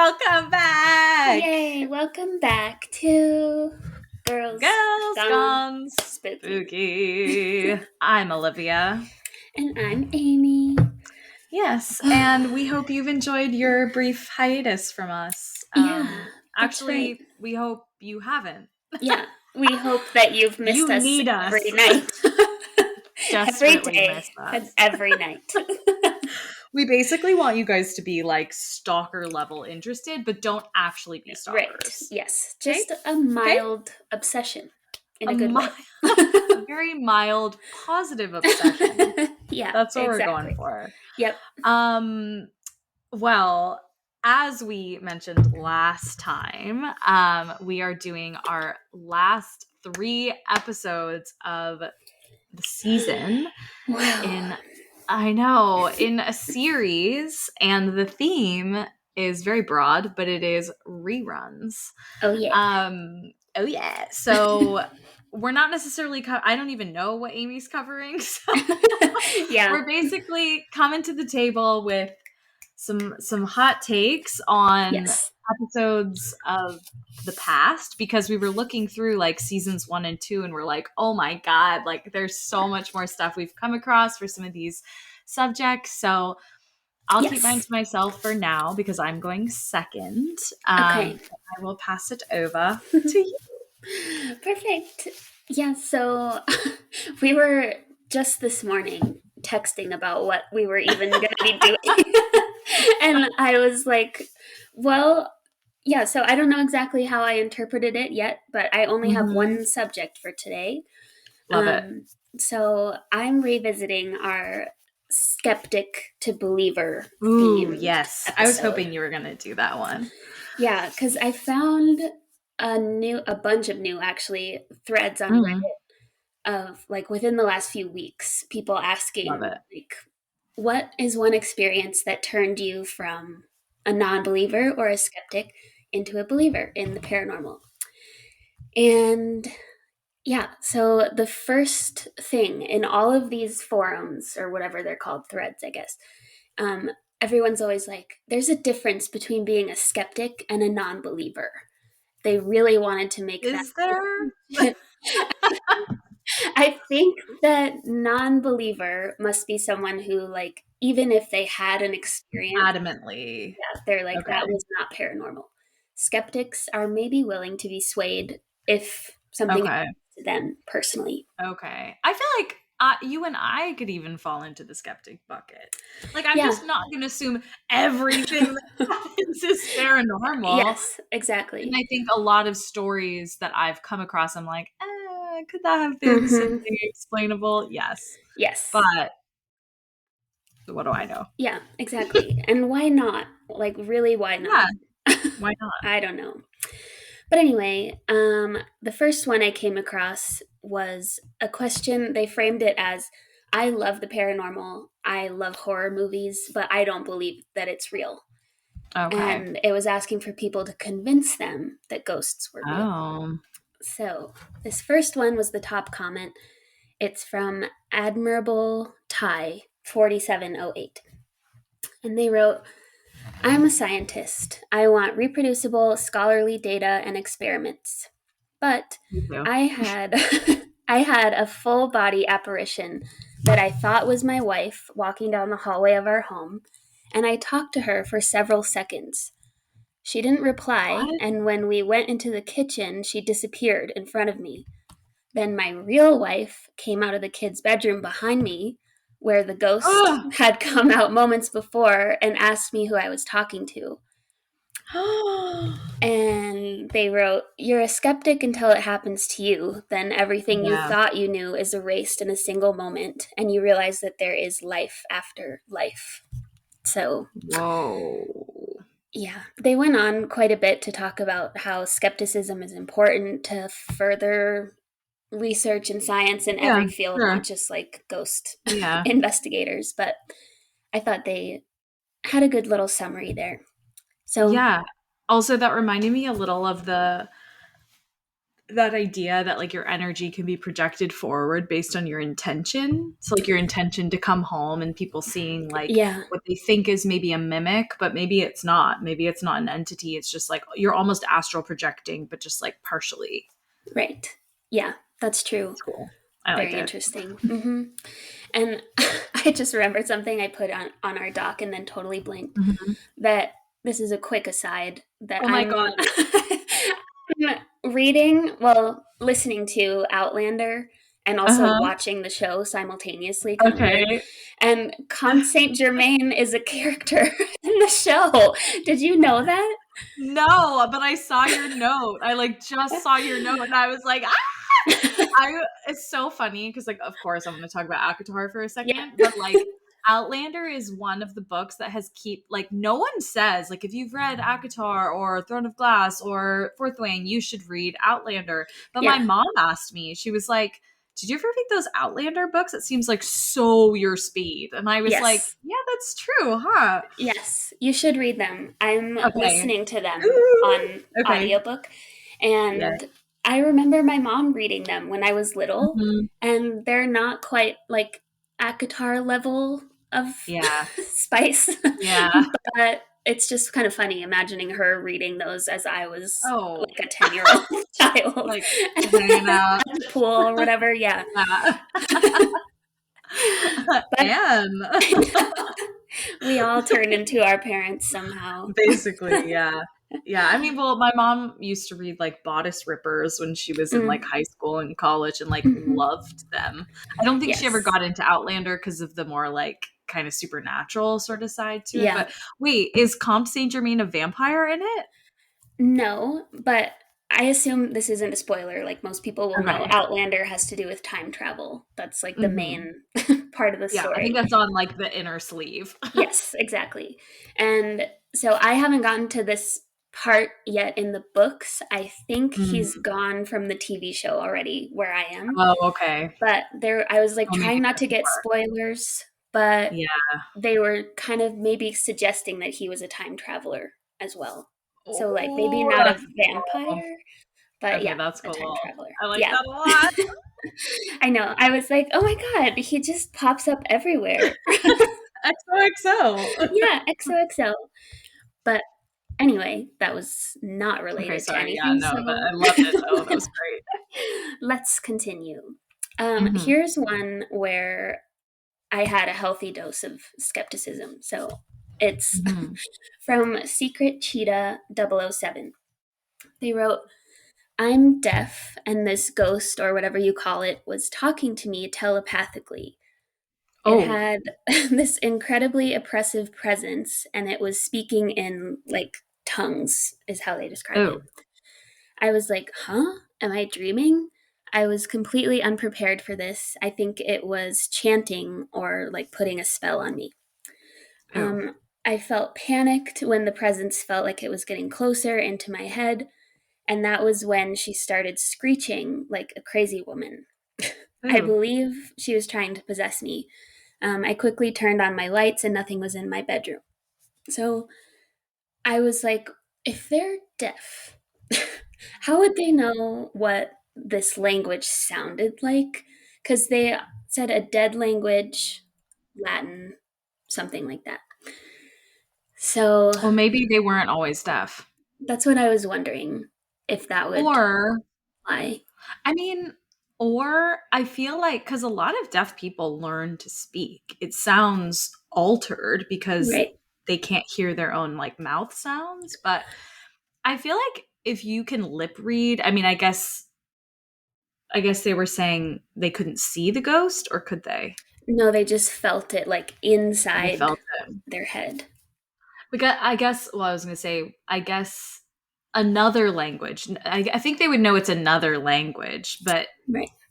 Welcome back! Yay! Welcome back to Girls Gone Spooky. Spooky. I'm Olivia. And I'm Amy. Yes, and we hope you've enjoyed your brief hiatus from us. Yeah, that's Actually, right. we hope you haven't. Yeah, we hope that you've missed You us need every us. night. Every Desperately day miss us. and every night. We basically want you guys to be like stalker level interested, but don't actually be stalkers. Right, yes. Just a mild obsession in a good way. A very mild, positive obsession. Yeah, That's what exactly. we're going for. Yep. Well, as we mentioned last time, we are doing our last 3 episodes of the season Wow. in a series, and the theme is very broad, but it is reruns. Oh yeah. So we're not necessarily I don't even know what Amy's covering. So Yeah. we're basically coming to the table with some hot takes on episodes of the past, because we were looking through like seasons 1 and 2 and we're like, oh my god, like there's so much more stuff we've come across for some of these subjects. So I'll keep mine to myself for now because I'm going second. Okay. I will pass it over to you. Perfect. Yeah, so we were just this morning texting about what we were even going to be doing. And I was like, well, yeah, so I don't know exactly how I interpreted it yet, but I only have one subject for today. Love it. So I'm revisiting our skeptic to believer Ooh, theme. yes. Episode. I was hoping you were going to do that one. Yeah, because I found a bunch of new actually threads on Reddit of like within the last few weeks, people asking like, what is one experience that turned you from a non-believer or a skeptic into a believer in the paranormal? And yeah, so the first thing in all of these forums, or whatever they're called, threads, I guess, everyone's always like, there's a difference between being a skeptic and a non-believer. They really wanted to make that. Is there? I think that non-believer must be someone who, like, even if they had an experience, Adamantly. yeah, they're like, that was not paranormal. Skeptics are maybe willing to be swayed if something happens to them personally. Okay. I feel like you and I could even fall into the skeptic bucket. Like, I'm just not going to assume everything that happens is paranormal. Yes, exactly. And I think a lot of stories that I've come across, I'm like, could that have been something explainable? Yes. But what do I know? Yeah, exactly. And why not? Like, really, why not? Yeah. Why not? I don't know. But anyway, the first one I came across was a question. They framed it as, I love the paranormal, I love horror movies, but I don't believe that it's real. Okay. And it was asking for people to convince them that ghosts were real. So this first one was the top comment. It's from Admirable Ty 4708. And they wrote, I'm a scientist. I want reproducible scholarly data and experiments. But I had I had a full body apparition that I thought was my wife walking down the hallway of our home, and I talked to her for several seconds. She didn't reply, and when we went into the kitchen, she disappeared in front of me. Then my real wife came out of the kids' bedroom behind me, where the ghost had come out moments before, and asked me who I was talking to. And they wrote, you're a skeptic until it happens to you. Then everything you thought you knew is erased in a single moment, and you realize that there is life after life. So, whoa. Yeah, they went on quite a bit to talk about how skepticism is important to further research and science in every field, not just like ghost investigators. But I thought they had a good little summary there. So yeah. Also, that reminded me a little of that idea that like your energy can be projected forward based on your intention. So like your intention to come home and people seeing like what they think is maybe a mimic, but maybe it's not. Maybe it's not an entity. It's just like you're almost astral projecting, but just like partially. Right. Yeah, that's true. That's cool. Very interesting. Mm-hmm. And I just remembered something I put on our doc and then totally blanked. Mm-hmm. That this is a quick aside that Oh my God. I'm listening to Outlander and also watching the show simultaneously. Okay. And Comte Saint Germain is a character in the show. Did you know that? No, but I saw your note. I like just saw your note and I was like, it's so funny because like of course I'm going to talk about ACOTAR for a second, but like Outlander is one of the books that has like no one says like if you've read ACOTAR or Throne of Glass or Fourth Wing, you should read Outlander. But my mom asked me, she was like, did you ever read those Outlander books? It seems like so your speed. And I was like, yeah, that's true, huh? Yes, you should read them. I'm listening to them on audiobook. And I remember my mom reading them when I was little. Mm-hmm. And they're not quite like ACOTAR level of spice. Yeah. But it's just kind of funny imagining her reading those as I was like a 10-year-old child. Like hanging out at the pool or whatever. Yeah. And we all turn into our parents somehow. Basically, yeah. Yeah, I mean, well, my mom used to read like Bodice Rippers when she was in like high school and college and like loved them. I don't think she ever got into Outlander because of the more like kind of supernatural sort of side to it. But wait, is Comte Saint Germain a vampire in it? No, but I assume this isn't a spoiler. Like most people will know, Outlander has to do with time travel. That's like the main part of the story. I think that's on like the inner sleeve. Yes, exactly. And so I haven't gotten to this part yet in the books. I think he's gone from the TV show already where I am. Oh, okay. But I was like trying not to get spoilers, but they were kind of maybe suggesting that he was a time traveler as well. So like maybe not a vampire, but that's cool. A time traveler. I like that a lot. I know. I was like, oh my God, he just pops up everywhere. XOXO. Yeah, XOXO. But anyway, that was not related to anything. Yeah, no, but I loved it though. That was great. Let's continue. Here's one where I had a healthy dose of skepticism. So it's from Secret Cheetah 007. They wrote, I'm deaf, and this ghost, or whatever you call it, was talking to me telepathically. It had this incredibly oppressive presence, and it was speaking in, like, tongues, is how they describe it. I was like, huh? Am I dreaming? I was completely unprepared for this. I think it was chanting or, like, putting a spell on me. I felt panicked when the presence felt like it was getting closer into my head. And that was when she started screeching like a crazy woman. I believe she was trying to possess me. I quickly turned on my lights and nothing was in my bedroom. So I was like, if they're deaf, how would they know what this language sounded like? Because they said a dead language, Latin, something like that. So, well, maybe they weren't always deaf. That's what I was wondering, if that would lie. I mean, or I feel like because a lot of deaf people learn to speak, it sounds altered because they can't hear their own like mouth sounds. But I feel like if you can lip read, I mean, I guess they were saying they couldn't see the ghost, or could they? No, they just felt it like inside their head. Because I guess another language. I think they would know it's another language, but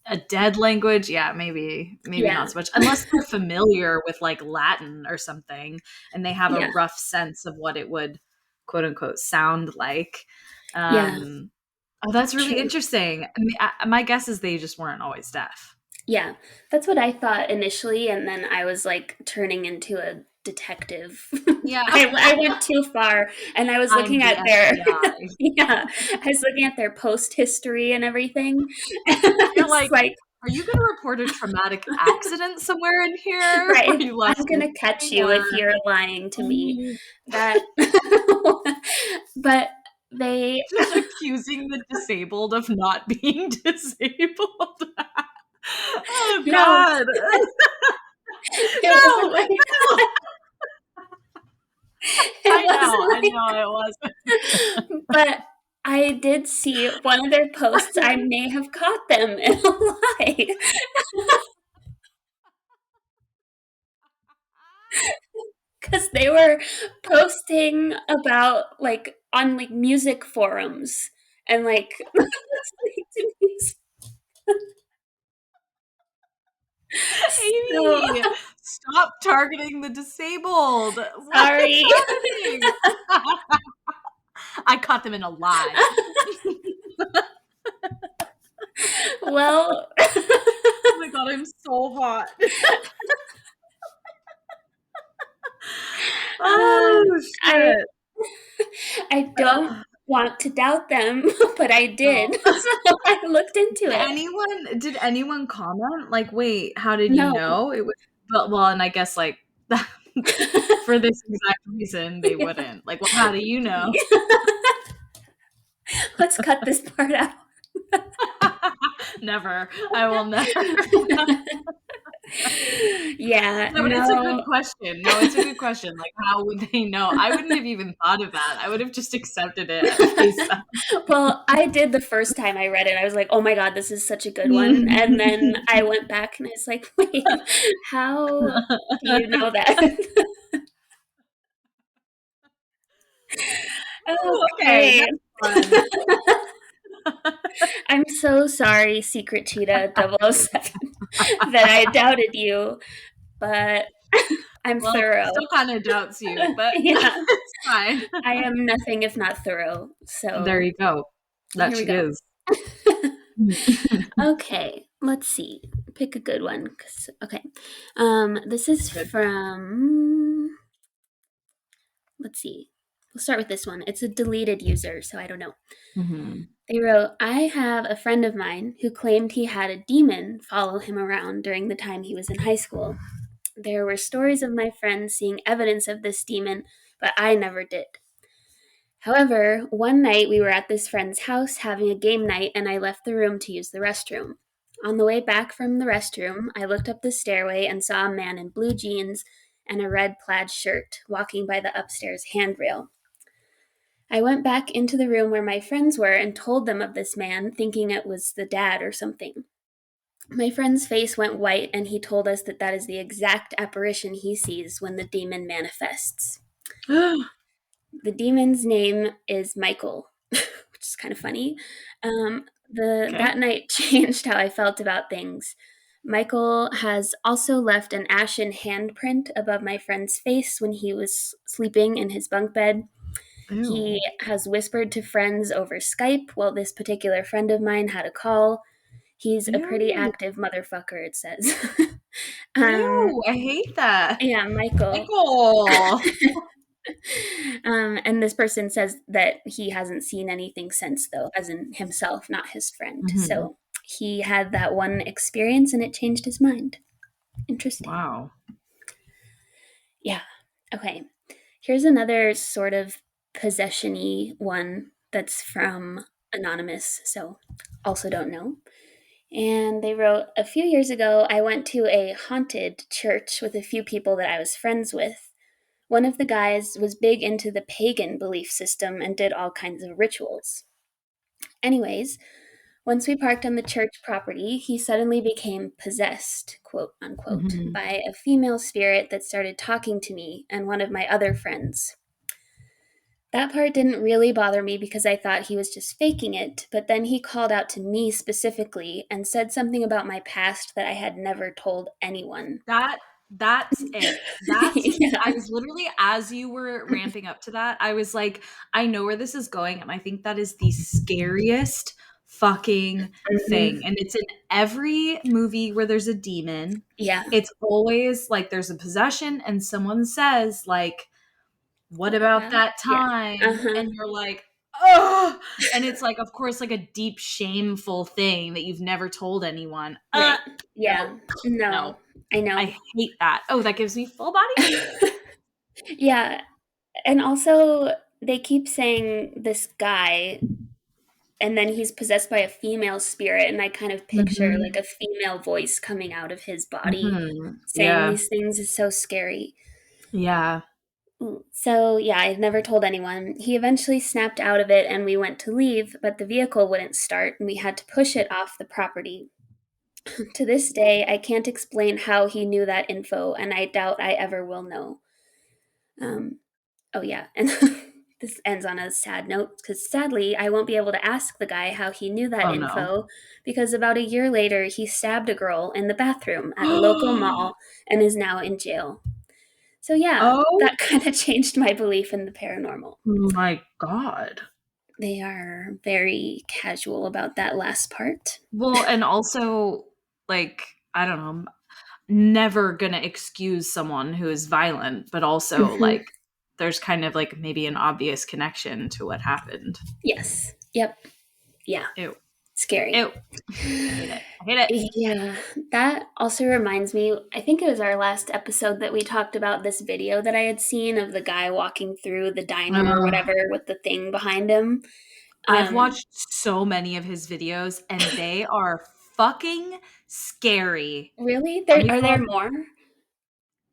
a dead language, maybe not so much. Unless they're familiar with like Latin or something, and they have a rough sense of what it would, quote unquote, sound like. Oh, that's really interesting. I mean, my guess is they just weren't always deaf. Yeah, that's what I thought initially, and then I was like turning into a detective. Yeah. I went too far, and I was looking at their yeah, I was looking at their post history and everything. You're like, are you going to report a traumatic accident somewhere in here? Right. You I'm going to catch you if you're lying to me. That, but they just accusing the disabled of not being disabled. Oh God! No, like, no. I know it wasn't. But I did see one of their posts. I may have caught them in a lie. Because they were posting about, like, on, like, music forums and, like, listening to music. Amy, stop targeting the disabled. Sorry. What's happening? I caught them in a lie. Well, oh my God, I'm so hot. Oh shit! I don't want to doubt them, but I did. No. So I looked into it. Did anyone comment? Like, wait, how did you No. know? It was well, and I guess like for this exact reason they wouldn't. Like, well, how do you know? Let's cut this part out. Never. I will never. Yeah. No, but it's a good question. No, it's a good question. Like, how would they know? I wouldn't have even thought of that. I would have just accepted it at face value. Well, I did the first time I read it. I was like, oh my God, this is such a good one. And then I went back and I was like, wait, how do you know that? Okay. I'm so sorry, Secret Cheetah 007, that I doubted you, but I'm thorough. Still kind of doubts you, but yeah, it's fine. I am nothing if not thorough. So there you go. That she is. Okay, let's see. Pick a good one. Okay, this is from. Let's see. We'll start with this one. It's a deleted user, so I don't know. Mm-hmm. They wrote, I have a friend of mine who claimed he had a demon follow him around during the time he was in high school. There were stories of my friends seeing evidence of this demon, but I never did. However, one night we were at this friend's house having a game night and I left the room to use the restroom. On the way back from the restroom, I looked up the stairway and saw a man in blue jeans and a red plaid shirt walking by the upstairs handrail. I went back into the room where my friends were and told them of this man, thinking it was the dad or something. My friend's face went white and he told us that that is the exact apparition he sees when the demon manifests. The demon's name is Michael, which is kind of funny. That night changed how I felt about things. Michael has also left an ashen handprint above my friend's face when he was sleeping in his bunk bed. Ew. He has whispered to friends over Skype while this particular friend of mine had a call. He's a pretty active motherfucker, it says. Ew, I hate that. Yeah, Michael. And this person says that he hasn't seen anything since, though, as in himself, not his friend. Mm-hmm. So he had that one experience and it changed his mind. Interesting. Wow. Yeah. Okay. Here's another sort of possession-y one that's from Anonymous, so also don't know. And they wrote, a few years ago, I went to a haunted church with a few people that I was friends with. One of the guys was big into the pagan belief system and did all kinds of rituals. Anyways, once we parked on the church property, he suddenly became possessed, quote unquote, mm-hmm. by a female spirit that started talking to me and one of my other friends. That part didn't really bother me because I thought he was just faking it, but then he called out to me specifically and said something about my past that I had never told anyone. That's it. Yeah. I was literally, as you were ramping up to that, I was like, I know where this is going, and I think that is the scariest fucking thing. And it's in every movie where there's a demon. Yeah. It's always like there's a possession and someone says like, what about that time? Yeah. Uh-huh. And you're like, oh, and it's like, of course, like a deep, shameful thing that you've never told anyone. Right. Yeah. No. I know. I hate that. Oh, that gives me full body. Yeah. And also, they keep saying this guy, and then he's possessed by a female spirit, and I kind of picture like a female voice coming out of his body saying Yeah. these things. Is so scary. Yeah. So, yeah, I've never told anyone. He eventually snapped out of it and we went to leave, but the vehicle wouldn't start and we had to push it off the property. To this day, I can't explain how he knew that info, and I doubt I ever will know. Oh, yeah, and this ends on a sad note because sadly, I won't be able to ask the guy how he knew that info because about a year later, he stabbed a girl in the bathroom at a local mall and is now in jail. So, yeah, that kind of changed my belief in the paranormal. Oh my God. They are very casual about that last part. Well, and also, like, I don't know, never gonna excuse someone who is violent, but also, like, there's kind of, like, maybe an obvious connection to what happened. Yes. Yep. Yeah. Ew. Scary. Ew. I hate it. I hate it. Yeah. That also reminds me, I think it was our last episode that we talked about this video that I had seen of the guy walking through the diner or whatever with the thing behind him. I've watched so many of his videos and they are fucking scary. Really? Are there more?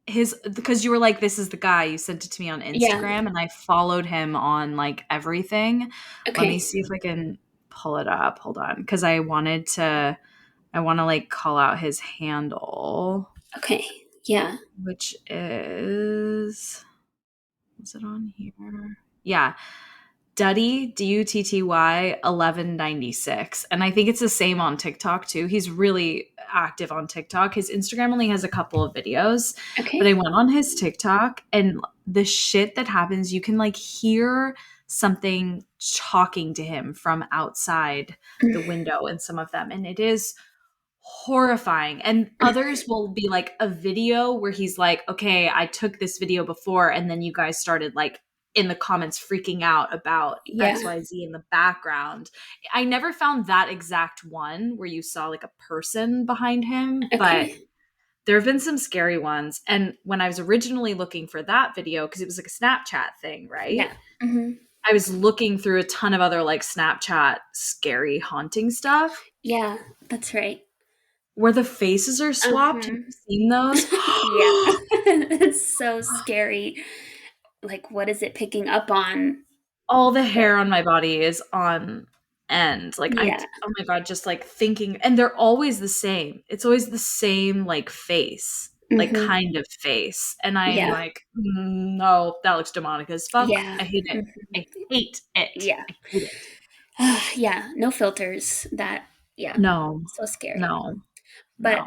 Because you were like, this is the guy, you sent it to me on Instagram and I followed him on like everything. Okay. Let me see if I can pull it up. Hold on. Because I want to like call out his handle. Okay. Yeah. Which is it on here? Yeah. Dutty, Dutty 1196. And I think it's the same on TikTok too. He's really active on TikTok. His Instagram only has a couple of videos. Okay. But I went on his TikTok and the shit that happens, you can like hear something talking to him from outside the window in some of them. And it is horrifying. And others will be like a video where he's like, okay, I took this video before and then you guys started like in the comments freaking out about XYZ in the background. I never found that exact one where you saw like a person behind him, but there have been some scary ones. And when I was originally looking for that video, because it was like a Snapchat thing, right? Yeah. Mm-hmm. I was looking through a ton of other like Snapchat scary haunting stuff. Yeah, that's right. Where the faces are swapped. Have you seen those? Yeah. It's so scary. Like, what is it picking up on? All the hair on my body is on end. Like, oh my God, just like thinking, and they're always the same. It's always the same like face, like kind of face. And I'm like, no, that looks demonic as fuck. Yeah. I hate it. I hate it. Yeah. I hate it. Yeah. No filters. No. So scary. No. But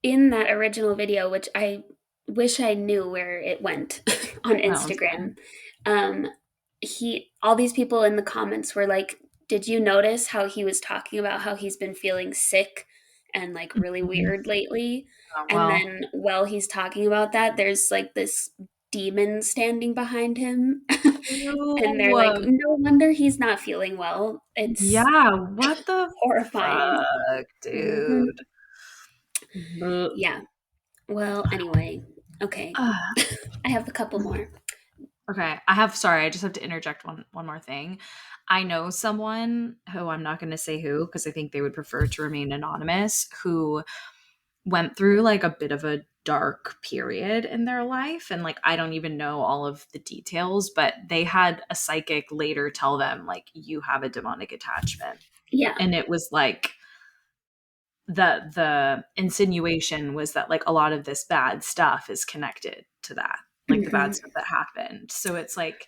in that original video, which I wish I knew where it went on Instagram, all these people in the comments were like, did you notice how he was talking about how he's been feeling sick and like really weird lately? And then while he's talking about that, there's like this demon standing behind him. And they're like, no wonder he's not feeling well. It's what the horrifying. Fuck, dude. Yeah. Well, anyway, okay. I have a couple more. Okay. I just have to interject one more thing. I know someone who I'm not going to say who, because I think they would prefer to remain anonymous, who went through like a bit of a dark period in their life. And like, I don't even know all of the details, but they had a psychic later tell them like, you have a demonic attachment. Yeah. And it was like, the insinuation was that like a lot of this bad stuff is connected to that, like the bad stuff that happened. So it's like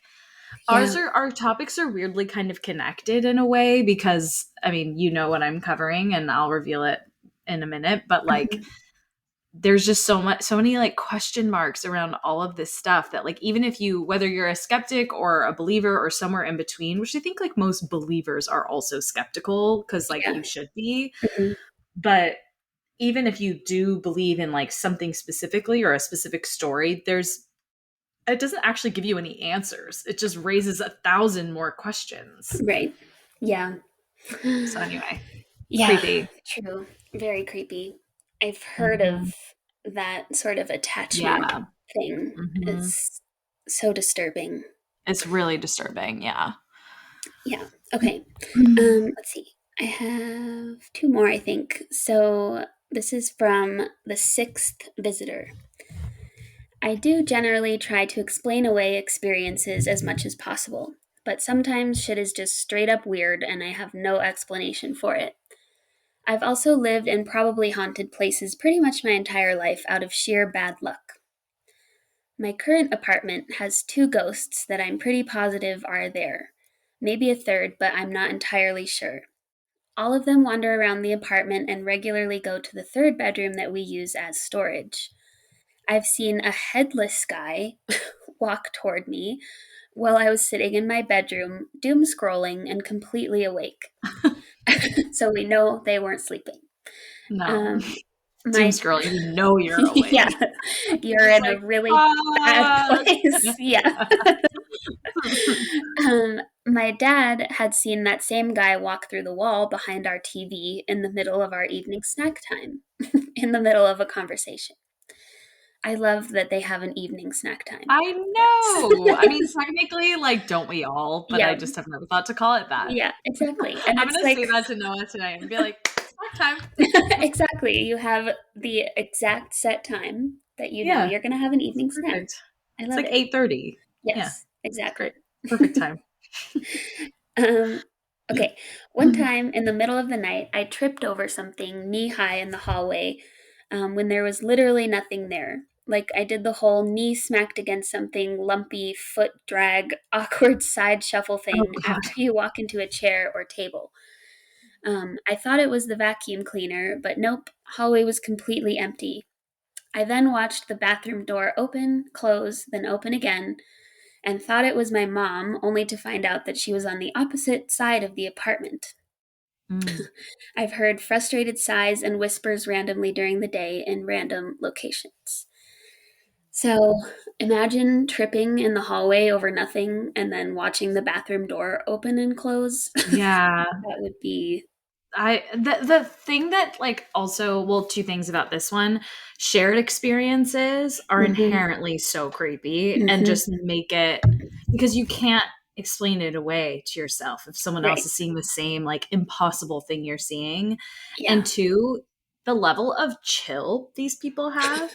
our topics are weirdly kind of connected in a way, because I mean, you know what I'm covering and I'll reveal it in a minute, but like there's just so many like question marks around all of this stuff that like even if you, whether you're a skeptic or a believer or somewhere in between, which I think like most believers are also skeptical because like you should be, but even if you do believe in like something specifically or a specific story, it doesn't actually give you any answers. It just raises 1,000 more questions. Right. Yeah. So anyway, Yeah, creepy. true. Very creepy. I've heard of that sort of attachment thing. Is so disturbing. It's really disturbing. Yeah. Yeah. Okay. Let's see. I have two more, I think. So this is from the sixth visitor. I do generally try to explain away experiences as much as possible, but sometimes shit is just straight up weird and I have no explanation for it. I've also lived in probably haunted places pretty much my entire life out of sheer bad luck. My current apartment has two ghosts that I'm pretty positive are there. Maybe a third, but I'm not entirely sure. All of them wander around the apartment and regularly go to the third bedroom that we use as storage. I've seen a headless guy walk toward me while I was sitting in my bedroom, doom scrolling and completely awake. So we know they weren't sleeping. No. My Doomscroll, you know you're awake. yeah, you're in a really bad place. Yeah. My dad had seen that same guy walk through the wall behind our TV in the middle of our evening snack time, in the middle of a conversation. I love that they have an evening snack time. I know. I mean, technically, like, don't we all? But I Yeah. just have never thought to call it that. Yeah, exactly. And I'm it's going like to say that to Noah tonight and be like, snack time. exactly. You have the exact set time that you know you're going to have an evening snack. I love it's like it. 8:30. Yes, exactly. Perfect time. Okay. One time in the middle of the night, I tripped over something knee high in the hallway when there was literally nothing there. Like I did the whole knee smacked against something lumpy, foot drag, awkward side shuffle thing after you walk into a chair or table. I thought it was the vacuum cleaner, but nope, hallway was completely empty. I then watched the bathroom door open, close, then open again, and thought it was my mom, only to find out that she was on the opposite side of the apartment. I've heard frustrated sighs and whispers randomly during the day in random locations. So imagine tripping in the hallway over nothing and then watching the bathroom door open and close. Yeah. That would be the thing that like also, well, two things about this one. Shared experiences are inherently so creepy and just make it, because you can't explain it away to yourself if someone else is seeing the same like impossible thing you're seeing. Yeah. And two, the level of chill these people have.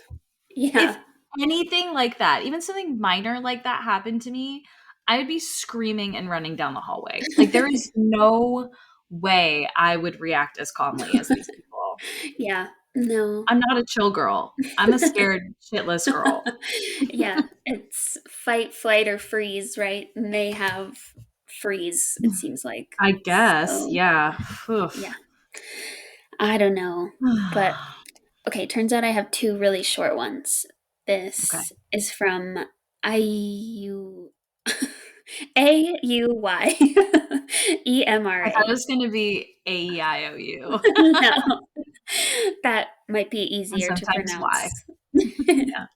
Yeah. If anything like that, even something minor like that happened to me, I would be screaming and running down the hallway. Like there is no way I would react as calmly as these people. Yeah. No. I'm not a chill girl. I'm a scared shitless girl. Yeah. It's fight, flight, or freeze, right? And they have freeze, it seems like. I guess. So, yeah. yeah. I don't know. But okay, turns out I have two really short ones. This is from IU AUY EMRA. I thought it was going to be AEIOU. No. That might be easier to Sometimes Y. pronounce.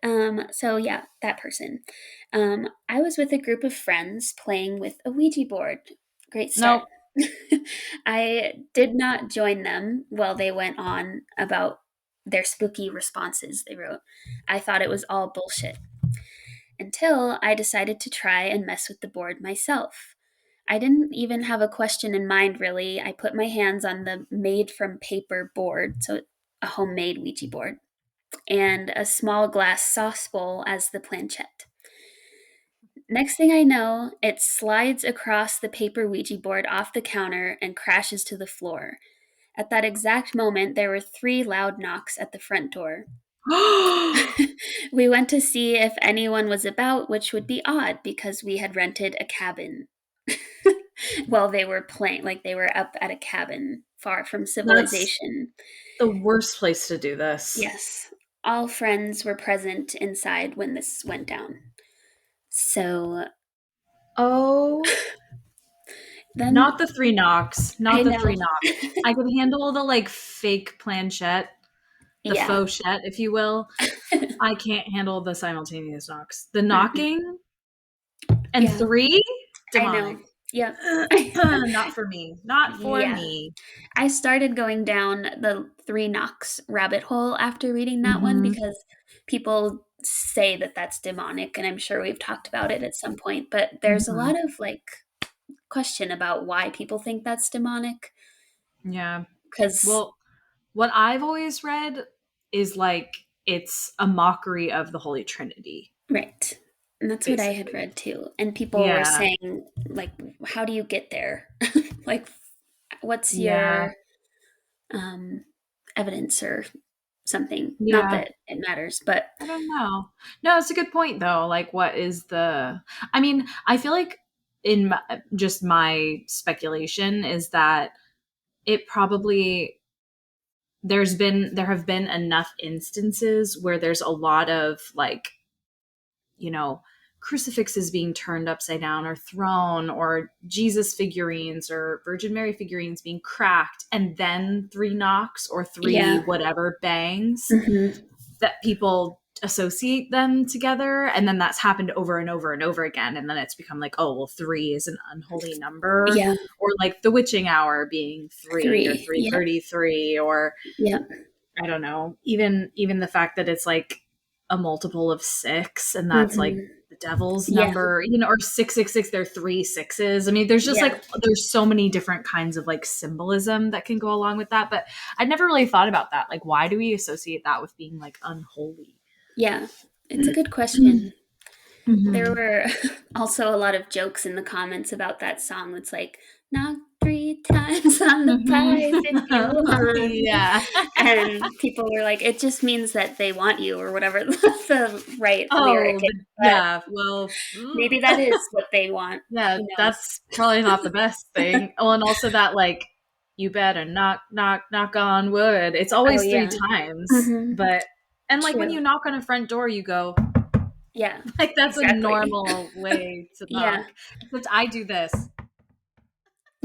Yeah. So yeah, that person. I was with a group of friends playing with a Ouija board. Great start. Nope. I did not join them while they went on about their spooky responses they wrote. I thought it was all bullshit. Until I decided to try and mess with the board myself. I didn't even have a question in mind, really. I put my hands on the made from paper board, so a homemade Ouija board, and a small glass sauce bowl as the planchette. Next thing I know, it slides across the paper Ouija board off the counter and crashes to the floor. At that exact moment, there were 3 loud knocks at the front door. We went to see if anyone was about, which would be odd because we had rented a cabin while they were playing, like they were up at a cabin far from civilization. That's the worst place to do this. Yes. All friends were present inside when this went down. So. Oh. Then, not the 3 knocks. Not the 3 knocks. I could handle the like fake planchette, the faux chet, if you will. I can't handle the simultaneous knocks. The knocking and 3? Demonic. I know. Yeah. Not for me. Not for me. I started going down the 3 knocks rabbit hole after reading that one because people say that that's demonic, and I'm sure we've talked about it at some point, but there's a lot of like question about why people think that's demonic. Yeah. Because, well, what I've always read is like it's a mockery of the Holy Trinity. Right. And that's basically what I had read too. And people were saying, like, how do you get there? Like, what's your evidence or something? Not that it matters, but I don't know. No, it's a good point though. Like, what is the? I mean, I feel like in just my speculation is that it probably there have been enough instances where there's a lot of like, crucifixes being turned upside down or thrown, or Jesus figurines or Virgin Mary figurines being cracked, and then 3 knocks or 3 whatever bangs, that people associate them together, and then that's happened over and over and over again, and then it's become like, oh well, 3 is an unholy number, or like the witching hour being 3 or 333, or I don't know, even the fact that it's like a multiple of 6, and that's like the devil's number, or 666, there are 3 6s. I mean, there's just like, there's so many different kinds of like symbolism that can go along with that. But I'd never really thought about that. Like, why do we associate that with being like unholy? Yeah, it's a good question. There were also a lot of jokes in the comments about that song. It's like, knock 3 times on the pipe if you want. And people were like, it just means that they want you, or whatever the right lyric is. Well, maybe that is what they want. Yeah, that's probably not the best thing. Oh, and also that like, you better knock on wood. It's always 3 times. But and like when you knock on a front door, you go, like that's a normal way to knock. Except I do this.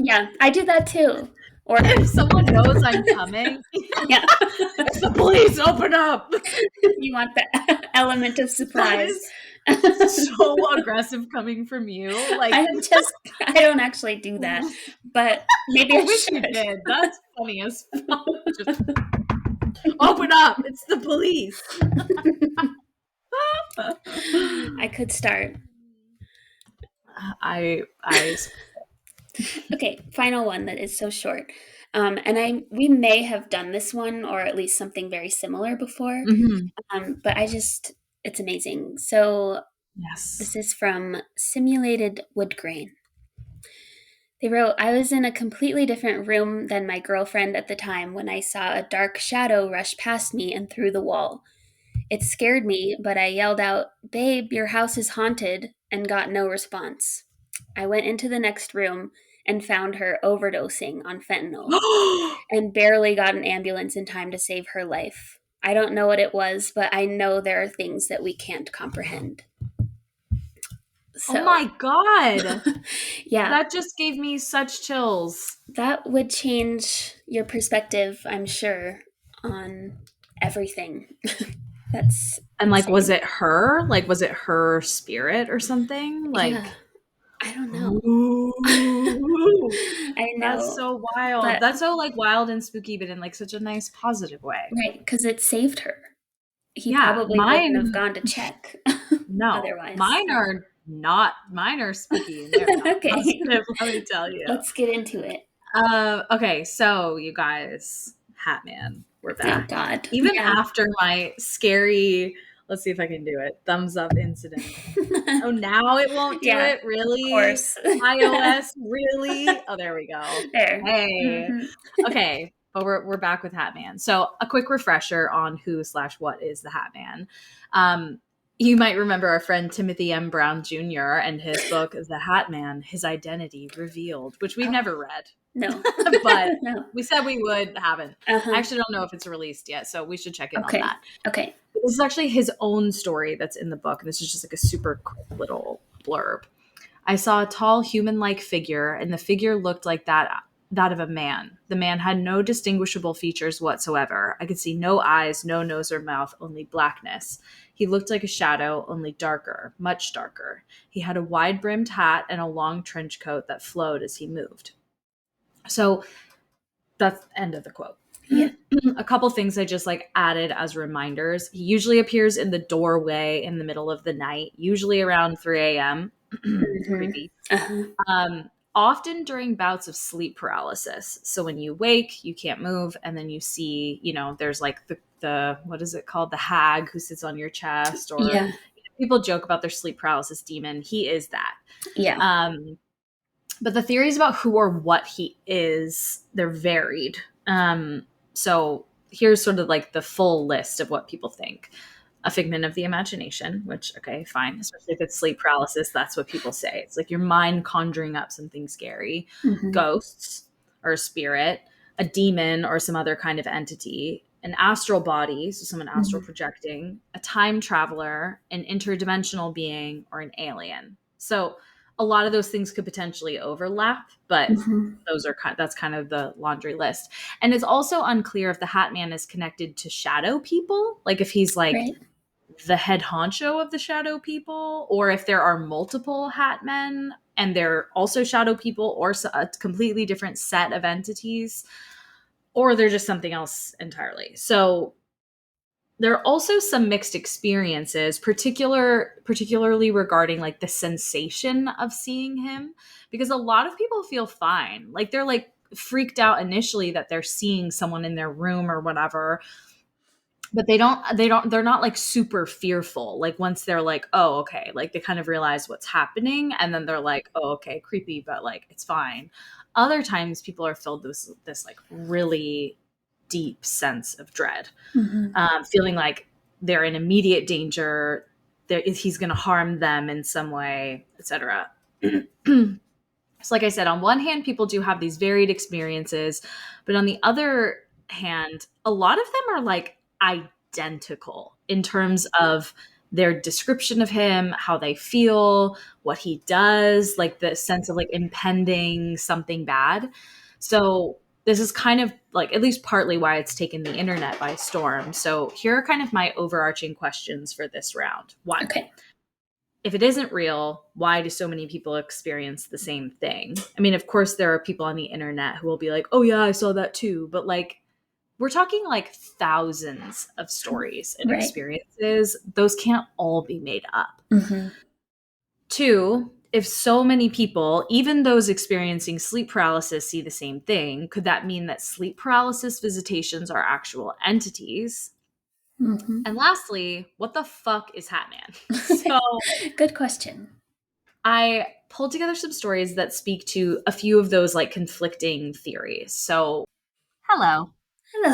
Yeah, I do that too. Or if someone knows I'm coming, it's the police, open up. You want the element of surprise. That is so aggressive coming from you. Like, I don't actually do that, but maybe I wish you did. That's funny as fuck. Just open up, it's the police. I could start. Okay, final one that is so short. And we may have done this one, or at least something very similar before. But it's amazing. So this is from Simulated Wood Grain. They wrote, I was in a completely different room than my girlfriend at the time when I saw a dark shadow rush past me and through the wall. It scared me, but I yelled out, "Babe, your house is haunted," and got no response. I went into the next room and found her overdosing on fentanyl and barely got an ambulance in time to save her life. I don't know what it was, but I know there are things that we can't comprehend. So, oh my God. That just gave me such chills. That would change your perspective, I'm sure, on everything. And like, was it her? Like, was it her spirit or something? Like, I don't know. I know. That's so wild. That's so like wild and spooky, but in like such a nice, positive way. Right, because it saved her. He probably wouldn't have gone to check. No, otherwise. Mine are spooky. And they're not positive, let me tell you. Let's get into it. Okay, so you guys, Hatman, we're back. Thank God. Even after my scary, let's see if I can do it, thumbs up incident. Oh, now it won't do it? Really? Of course. iOS, really? Oh, there we go. There. Hey. Okay, but we're back with Hatman. So a quick refresher on who/what is the Hatman. You might remember our friend Timothy M. Brown Jr. and his book, The Hatman, His Identity Revealed, which we've never read. No. But No. we said we would, haven't. Uh-huh. I actually don't know if it's released yet, so we should check in on that. Okay. But this is actually his own story that's in the book, and this is just like a super quick little blurb. I saw a tall human-like figure, and the figure looked like that of a man. The man had no distinguishable features whatsoever. I could see no eyes, no nose or mouth, only blackness. He looked like a shadow, only darker, much darker. He had a wide-brimmed hat and a long trench coat that flowed as he moved. So that's the end of the quote. Yeah. A couple things I just like added as reminders. He usually appears in the doorway in the middle of the night, usually around 3 a.m. Creepy. Often during bouts of sleep paralysis. So when you wake, you can't move, and then you see, there's like the what is it called? The hag who sits on your chest, or people joke about their sleep paralysis demon. He is that. Yeah. But the theories about who or what he is, they're varied. So here's sort of like the full list of what people think. A figment of the imagination, which, okay, fine. Especially if it's sleep paralysis, that's what people say. It's like your mind conjuring up something scary. Mm-hmm. Ghosts or a spirit, a demon or some other kind of entity, an astral body, so someone astral projecting, a time traveler, an interdimensional being, or an alien. So a lot of those things could potentially overlap, but that's kind of the laundry list. And it's also unclear if the Hatman is connected to shadow people, like if he's like the head honcho of the shadow people, or if there are multiple Hatmen and they're also shadow people, or a completely different set of entities, or they're just something else entirely. So there are also some mixed experiences, particularly regarding like the sensation of seeing him, because a lot of people feel fine. Like they're like freaked out initially that they're seeing someone in their room or whatever, but they're not like super fearful. Like once they're like, oh, okay, like they kind of realize what's happening, and then they're like, oh, okay, creepy, but like it's fine. Other times people are filled with this like really deep sense of dread, feeling like they're in immediate danger, he's going to harm them in some way, etc. So like I said, on one hand, people do have these varied experiences, but on the other hand, a lot of them are like identical in terms of their description of him, how they feel, what he does, like the sense of like impending something bad. So this is kind of like at least partly why it's taken the internet by storm. So here are kind of my overarching questions for this round. One, okay. If it isn't real, why do so many people experience the same thing? I mean, of course, there are people on the internet who will be like, oh, yeah, I saw that too. But like, we're talking like thousands of stories and experiences. Those can't all be made up. Two, if so many people, even those experiencing sleep paralysis, see the same thing, could that mean that sleep paralysis visitations are actual entities? And lastly, what the fuck is Hatman? So, good question. I pulled together some stories that speak to a few of those like conflicting theories. So, hello.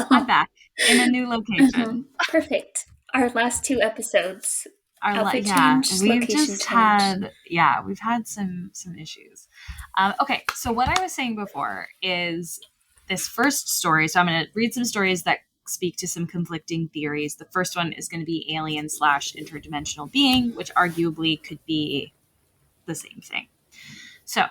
I'm back in a new location. Perfect. Our last two episodes. We've had some issues. Okay, so what I was saying before is this first story. So I'm going to read some stories that speak to some conflicting theories. The first one is going to be alien / interdimensional being, which arguably could be the same thing. So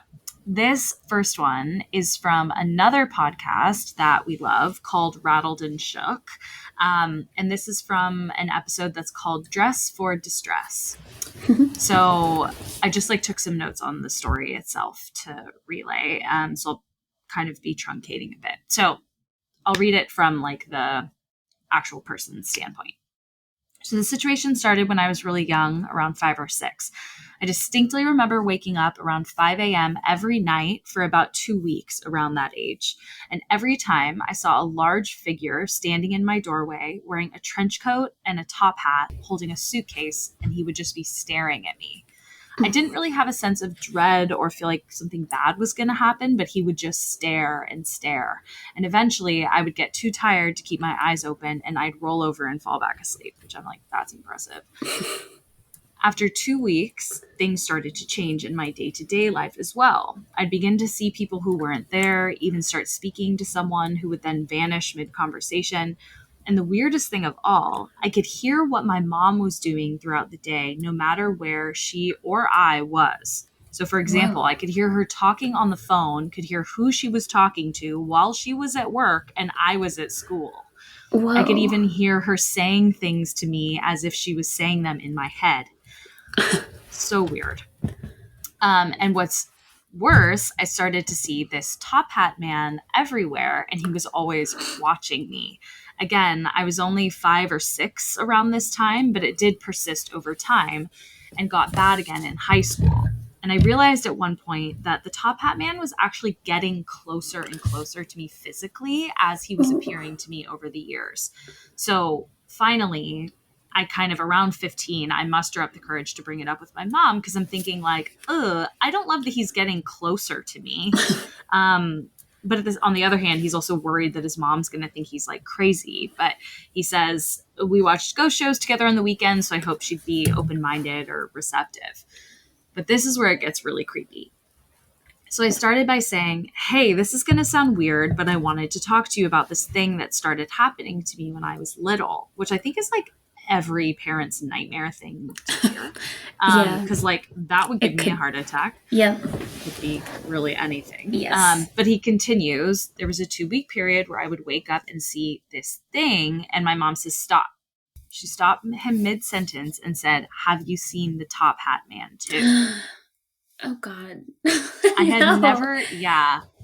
this first one is from another podcast that we love called Rattled and Shook. And this is from an episode that's called Dress for Distress. So I just like took some notes on the story itself to relay. So I'll kind of be truncating a bit. So I'll read it from like the actual person's standpoint. So the situation started when I was really young, around 5 or 6. I distinctly remember waking up around 5 a.m. every night for about 2 weeks around that age. And every time I saw a large figure standing in my doorway wearing a trench coat and a top hat, holding a suitcase, and he would just be staring at me. I didn't really have a sense of dread or feel like something bad was going to happen, but he would just stare and stare. And eventually I would get too tired to keep my eyes open and I'd roll over and fall back asleep, which I'm like, that's impressive. After 2 weeks, things started to change in my day-to-day life as well. I'd begin to see people who weren't there, even start speaking to someone who would then vanish mid-conversation. And the weirdest thing of all, I could hear what my mom was doing throughout the day, no matter where she or I was. So, for example, Whoa. I could hear her talking on the phone, could hear who she was talking to while she was at work and I was at school. Whoa. I could even hear her saying things to me as if she was saying them in my head. So weird. And what's worse, I started to see this top hat man everywhere, and he was always watching me. Again, I was only 5 or 6 around this time, but it did persist over time and got bad again in high school. And I realized at one point that the top hat man was actually getting closer and closer to me physically as he was appearing to me over the years. So finally, I kind of around 15, I muster up the courage to bring it up with my mom because I'm thinking like, I don't love that he's getting closer to me. But on the other hand, he's also worried that his mom's going to think he's like crazy. But he says, we watched ghost shows together on the weekend, so I hope she'd be open-minded or receptive. But this is where it gets really creepy. So I started by saying, hey, this is going to sound weird, but I wanted to talk to you about this thing that started happening to me when I was little, which I think is like every parent's nightmare thing to hear. Because like that would give me a heart attack. Yeah. Could be really anything. Yes. But he continues, there was a 2-week period where I would wake up and see this thing, and my mom says, stop. She stopped him mid-sentence and said, have you seen the top hat man too? Oh, God. I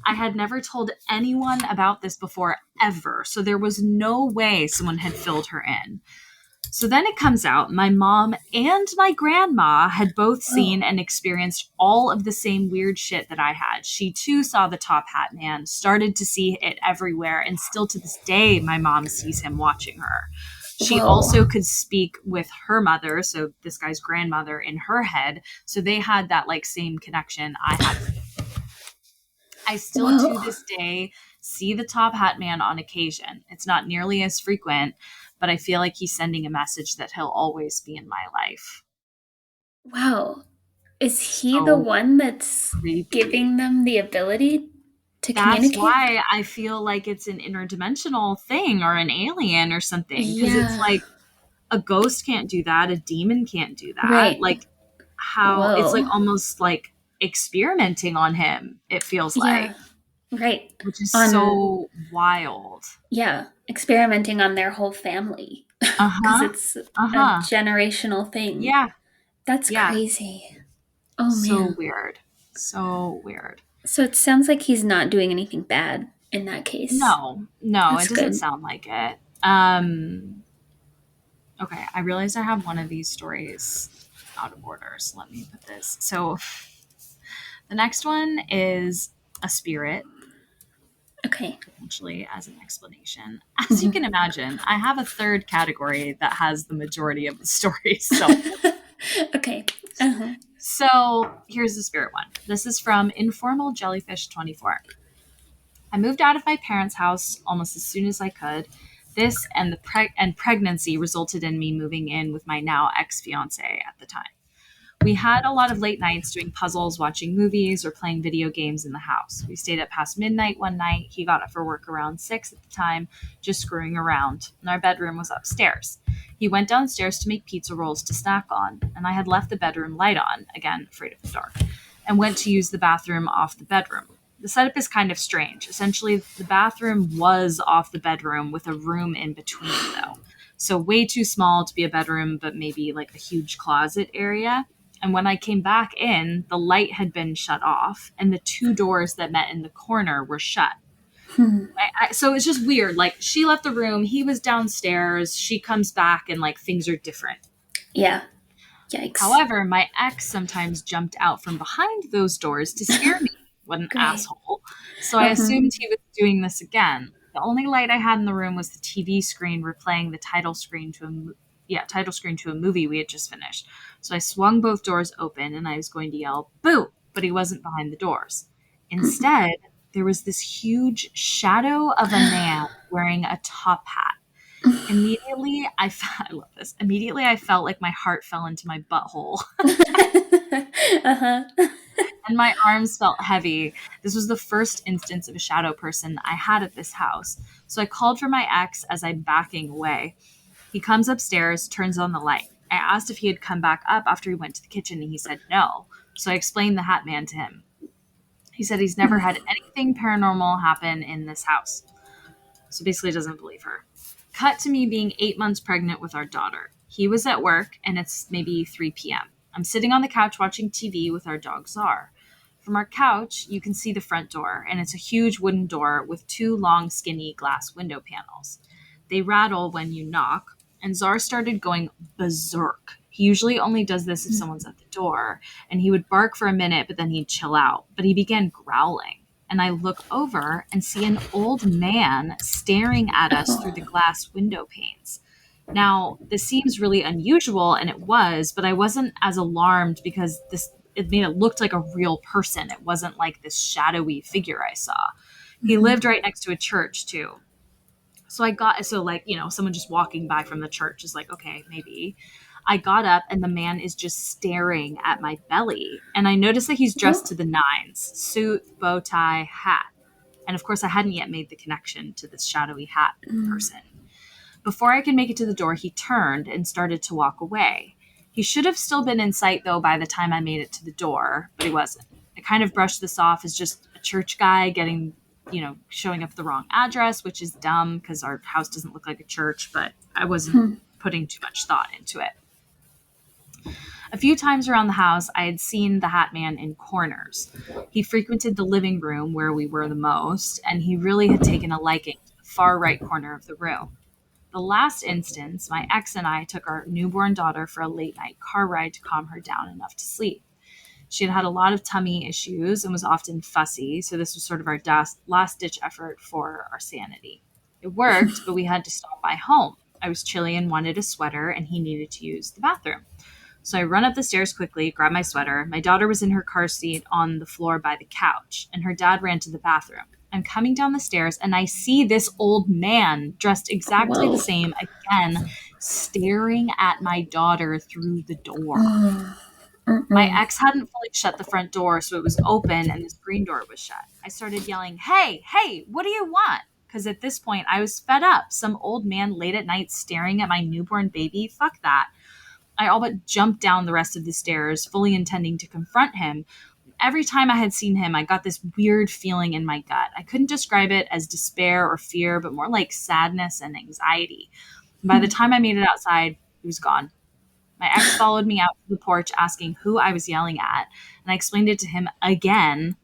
had never told anyone about this before ever. So there was no way someone had filled her in. So then it comes out, my mom and my grandma had both seen and experienced all of the same weird shit that I had. She too saw the top hat man, started to see it everywhere, and still to this day, my mom sees him watching her. She also could speak with her mother, so this guy's grandmother, in her head. So they had that like same connection I had. I still to this day see the top hat man on occasion. It's not nearly as frequent, but I feel like he's sending a message that he'll always be in my life. Wow. Is he the one that's giving them the ability to communicate? That's why I feel like it's an interdimensional thing or an alien or something. Because it's like a ghost can't do that. A demon can't do that. Right. Like how it's like almost like experimenting on him, it feels like. Right. Which is so wild. Yeah. Experimenting on their whole family. Because it's a generational thing. Yeah. That's crazy. Oh, so man. Weird. So weird. So it sounds like he's not doing anything bad in that case. No, That's it doesn't sound like it. Okay, I realize I have one of these stories out of order, so let me put this. So the next one is a spirit. Okay. Potentially as an explanation. As you can imagine, I have a third category that has the majority of the stories. So okay. So here's the spirit one. This is from Informal Jellyfish 24. I moved out of my parents' house almost as soon as I could. This and the pregnancy resulted in me moving in with my now ex-fiance at the time. We had a lot of late nights doing puzzles, watching movies, or playing video games in the house. We stayed up past midnight one night. He got up for work around 6 at the time, just screwing around, and our bedroom was upstairs. He went downstairs to make pizza rolls to snack on, and I had left the bedroom light on, again, afraid of the dark, and went to use the bathroom off the bedroom. The setup is kind of strange. Essentially, the bathroom was off the bedroom with a room in between, though. So way too small to be a bedroom, but maybe like a huge closet area. And when I came back in, the light had been shut off and the 2 doors that met in the corner were shut. So it's just weird. Like she left the room, he was downstairs, she comes back and like things are different. Yeah. Yikes. However, my ex sometimes jumped out from behind those doors to scare me. What an asshole. So I assumed he was doing this again. The only light I had in the room was the TV screen replaying the title screen to a movie we had just finished. So I swung both doors open and I was going to yell, boo, but he wasn't behind the doors. Instead, there was this huge shadow of a man wearing a top hat. Immediately, I love this. Immediately, I felt like my heart fell into my butthole. Uh-huh. And my arms felt heavy. This was the first instance of a shadow person I had at this house. So I called for my ex as I'm backing away. He comes upstairs, turns on the light. I asked if he had come back up after he went to the kitchen, and he said no. So I explained the Hatman to him. He said he's never had anything paranormal happen in this house. So basically doesn't believe her. Cut to me being 8 months pregnant with our daughter. He was at work, and it's maybe 3 p.m. I'm sitting on the couch watching TV with our dog Czar. From our couch, you can see the front door, and it's a huge wooden door with 2 long, skinny glass window panels. They rattle when you knock, and Czar started going berserk. He usually only does this if someone's at the door, and he would bark for a minute, but then he'd chill out. But he began growling, and I look over and see an old man staring at us through the glass window panes. Now, this seems really unusual, and it was, but I wasn't as alarmed because it made it looked like a real person. It wasn't like this shadowy figure I saw. He lived right next to a church too. Someone just walking by from the church is like, okay, maybe. I got up and the man is just staring at my belly. And I noticed that he's dressed to the nines: suit, bow tie, hat. And of course, I hadn't yet made the connection to this shadowy hat person. Before I could make it to the door, he turned and started to walk away. He should have still been in sight, though, by the time I made it to the door, but he wasn't. I kind of brushed this off as just a church guy showing up the wrong address, which is dumb because our house doesn't look like a church, but I wasn't putting too much thought into it. A few times around the house, I had seen the Hatman in corners. He frequented the living room where we were the most, and he really had taken a liking to the far right corner of the room. The last instance, my ex and I took our newborn daughter for a late night car ride to calm her down enough to sleep. She had had a lot of tummy issues and was often fussy, so this was sort of our last ditch effort for our sanity. It worked, but we had to stop by home. I was chilly and wanted a sweater, and he needed to use the bathroom. So I run up the stairs quickly, grab my sweater. My daughter was in her car seat on the floor by the couch, and her dad ran to the bathroom. I'm coming down the stairs, and I see this old man dressed exactly the same again, staring at my daughter through the door. My ex hadn't fully shut the front door, so it was open, and the screen door was shut. I started yelling, hey, what do you want? Because at this point, I was fed up. Some old man late at night staring at my newborn baby? Fuck that. I all but jumped down the rest of the stairs, fully intending to confront him. Every time I had seen him, I got this weird feeling in my gut. I couldn't describe it as despair or fear, but more like sadness and anxiety. By the time I made it outside, he was gone. My ex followed me out to the porch asking who I was yelling at, and I explained it to him again.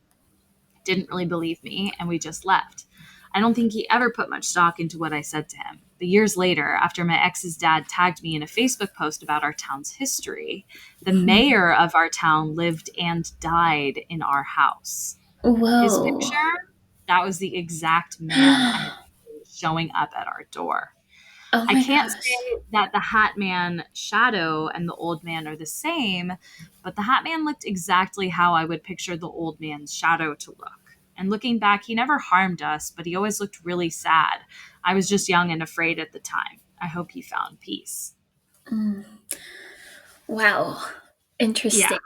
Didn't really believe me, and we just left. I don't think he ever put much stock into what I said to him. But years later, after my ex's dad tagged me in a Facebook post about our town's history, the mayor of our town lived and died in our house. Whoa. His picture, that was the exact man I had showing up at our door. Oh I can't say that the Hatman shadow and the old man are the same, but the Hatman looked exactly how I would picture the old man's shadow to look. And looking back, he never harmed us, but he always looked really sad. I was just young and afraid at the time. I hope he found peace. Wow. Interesting.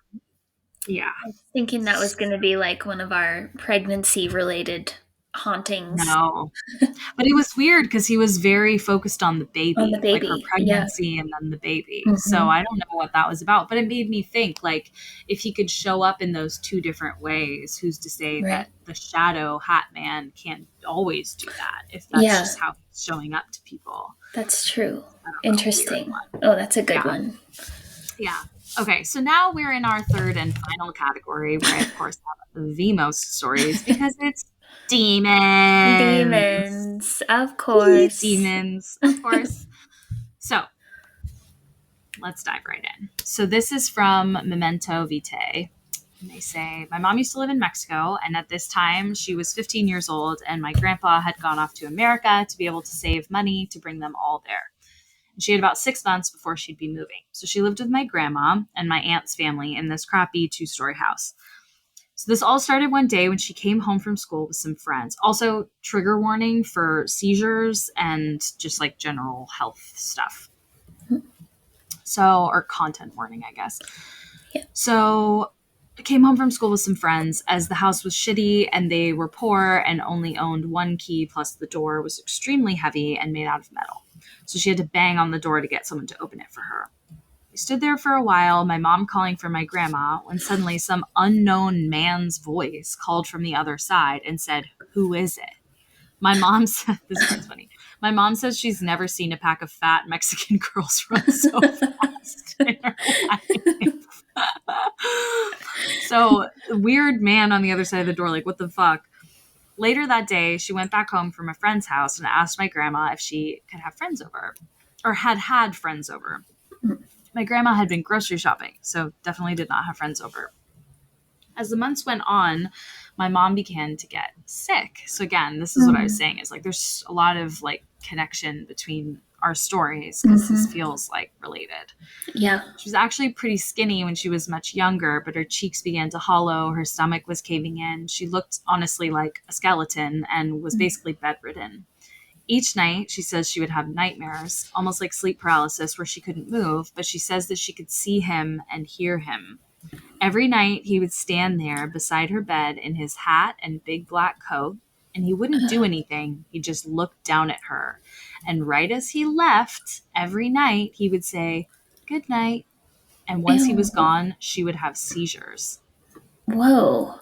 Yeah. I was thinking that was going to be like one of our pregnancy-related hauntings. No. But it was weird because he was very focused on the baby. On the baby, like her pregnancy and then the baby. Mm-hmm. So I don't know what that was about, but it made me think, like, if he could show up in those two different ways, who's to say that the shadow Hatman can't always do that if that's just how he's showing up to people. That's true. Interesting. Oh, that's a good one. Yeah. Okay, so now we're in our third and final category, where I, of course, have the most stories because it's demons. Demons, of course. Demons, of course. So, let's dive right in. So this is from Memento Vitae. And they say, my mom used to live in Mexico, and at this time she was 15 years old, and my grandpa had gone off to America to be able to save money to bring them all there. And she had about 6 months before she'd be moving. So she lived with my grandma and my aunt's family in this crappy 2-story house. So this all started one day when she came home from school with some friends. Also, trigger warning for seizures and just like general health stuff. So, or content warning, I guess. Yeah. So I came home from school with some friends as the house was shitty and they were poor and only owned one key, plus the door was extremely heavy and made out of metal. So she had to bang on the door to get someone to open it for her. We stood there for a while, my mom calling for my grandma, when suddenly some unknown man's voice called from the other side and said, "Who is it?" My mom said, this part's funny. My mom says she's never seen a pack of fat Mexican girls run so fast in her life. So, weird man on the other side of the door, like, what the fuck? Later that day, she went back home from a friend's house and asked my grandma if she could have friends over, or had friends over. My grandma had been grocery shopping, so definitely did not have friends over. As the months went on, my mom began to get sick. So again, this is what I was saying, is like there's a lot of like connection between our stories because this feels like related. Yeah. She was actually pretty skinny when she was much younger, but her cheeks began to hollow, her stomach was caving in. She looked honestly like a skeleton and was basically bedridden. Each night, she says she would have nightmares, almost like sleep paralysis, where she couldn't move, but she says that she could see him and hear him. Every night, he would stand there beside her bed in his hat and big black coat, and he wouldn't do anything. He just looked down at her. And right as he left, every night, he would say, "Good night." And once he was gone, she would have seizures. Whoa.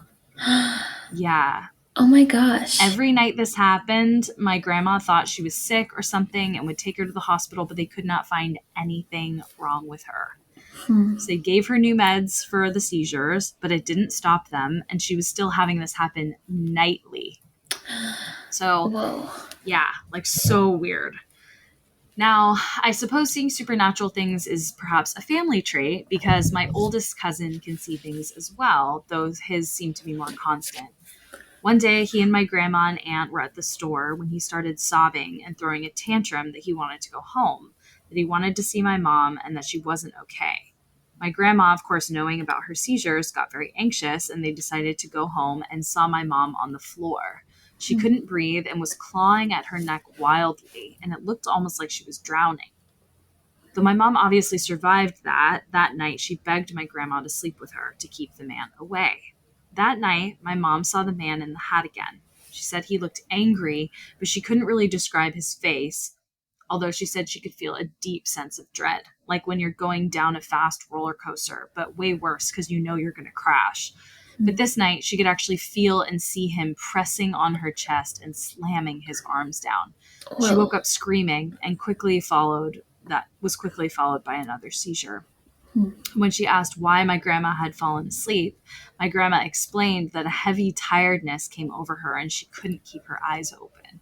Yeah. Oh my gosh. Every night this happened, my grandma thought she was sick or something and would take her to the hospital, but they could not find anything wrong with her. So they gave her new meds for the seizures, but it didn't stop them, and she was still having this happen nightly. So, Whoa. Yeah, like so weird. Now, I suppose seeing supernatural things is perhaps a family trait because my oldest cousin can see things as well, though his seem to be more constant. One day, he and my grandma and aunt were at the store when he started sobbing and throwing a tantrum that he wanted to go home, that he wanted to see my mom, and that she wasn't okay. My grandma, of course, knowing about her seizures, got very anxious, and they decided to go home and saw my mom on the floor. She couldn't breathe and was clawing at her neck wildly, and it looked almost like she was drowning. Though my mom obviously survived that night she begged my grandma to sleep with her to keep the man away. That night, my mom saw the man in the hat again. She said he looked angry, but she couldn't really describe his face, although she said she could feel a deep sense of dread, like when you're going down a fast roller coaster, but way worse because you know you're going to crash. But this night, she could actually feel and see him pressing on her chest and slamming his arms down. Whoa. She woke up screaming and quickly followed by another seizure. When she asked why my grandma had fallen asleep, my grandma explained that a heavy tiredness came over her and she couldn't keep her eyes open.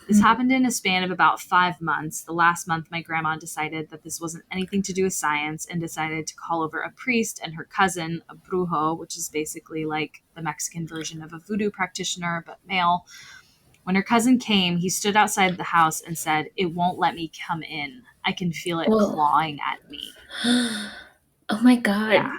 This happened in a span of about 5 months. The last month, my grandma decided that this wasn't anything to do with science and decided to call over a priest and her cousin, a brujo, which is basically like the Mexican version of a voodoo practitioner, but male. When her cousin came, he stood outside the house and said, "It won't let me come in. I can feel it clawing at me." Oh my God. Yeah.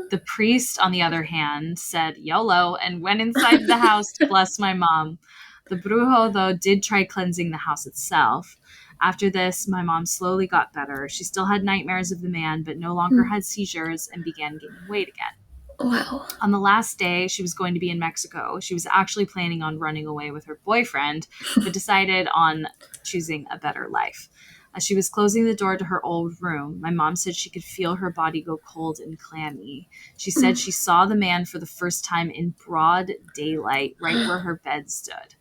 The priest, on the other hand, said YOLO and went inside the house to bless my mom. The brujo, though, did try cleansing the house itself. After this, my mom slowly got better. She still had nightmares of the man, but no longer had seizures and began gaining weight again. Wow. On the last day she was going to be in Mexico, she was actually planning on running away with her boyfriend, but decided on choosing a better life. As she was closing the door to her old room, my mom said she could feel her body go cold and clammy. She said she saw the man for the first time in broad daylight, right where her bed stood.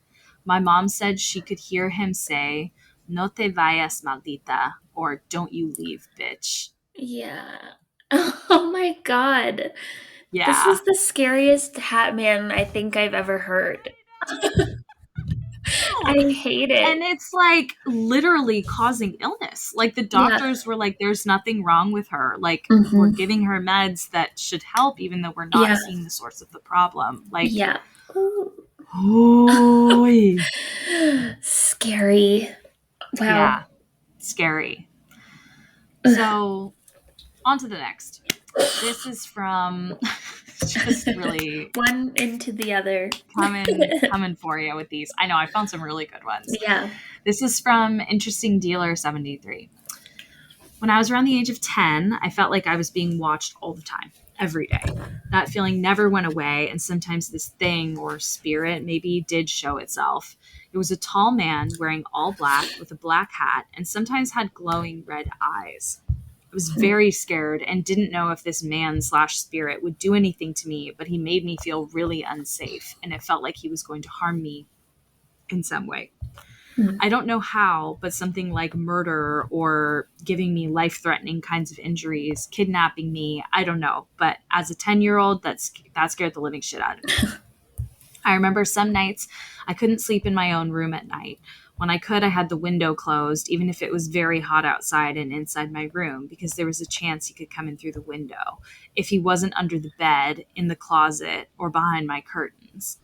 My mom said she could hear him say, "No te vayas, maldita," or "Don't you leave, bitch." Yeah. Oh my God. Yeah. This is the scariest Hatman I think I've ever heard. I hate it. And it's like literally causing illness. Like the doctors were like, there's nothing wrong with her. Like we're giving her meds that should help, even though we're not seeing the source of the problem. Like, scary. Wow. Yeah, scary. So on to the next. This is from It's just really one into the other. coming for you with these. I know, I found some really good ones. Yeah. This is from Interesting Dealer 73. When I was around the age of 10, I felt like I was being watched all the time, every day. That feeling never went away, and sometimes this thing or spirit maybe did show itself. It was a tall man wearing all black with a black hat and sometimes had glowing red eyes. I was very scared and didn't know if this man/spirit would do anything to me, but he made me feel really unsafe, and it felt like he was going to harm me in some way. I don't know how, but something like murder or giving me life-threatening kinds of injuries, kidnapping me, I don't know. But as a 10-year-old, that scared the living shit out of me. I remember some nights I couldn't sleep in my own room at night. When I could, I had the window closed, even if it was very hot outside and inside my room, because there was a chance he could come in through the window if he wasn't under the bed, in the closet, or behind my curtains.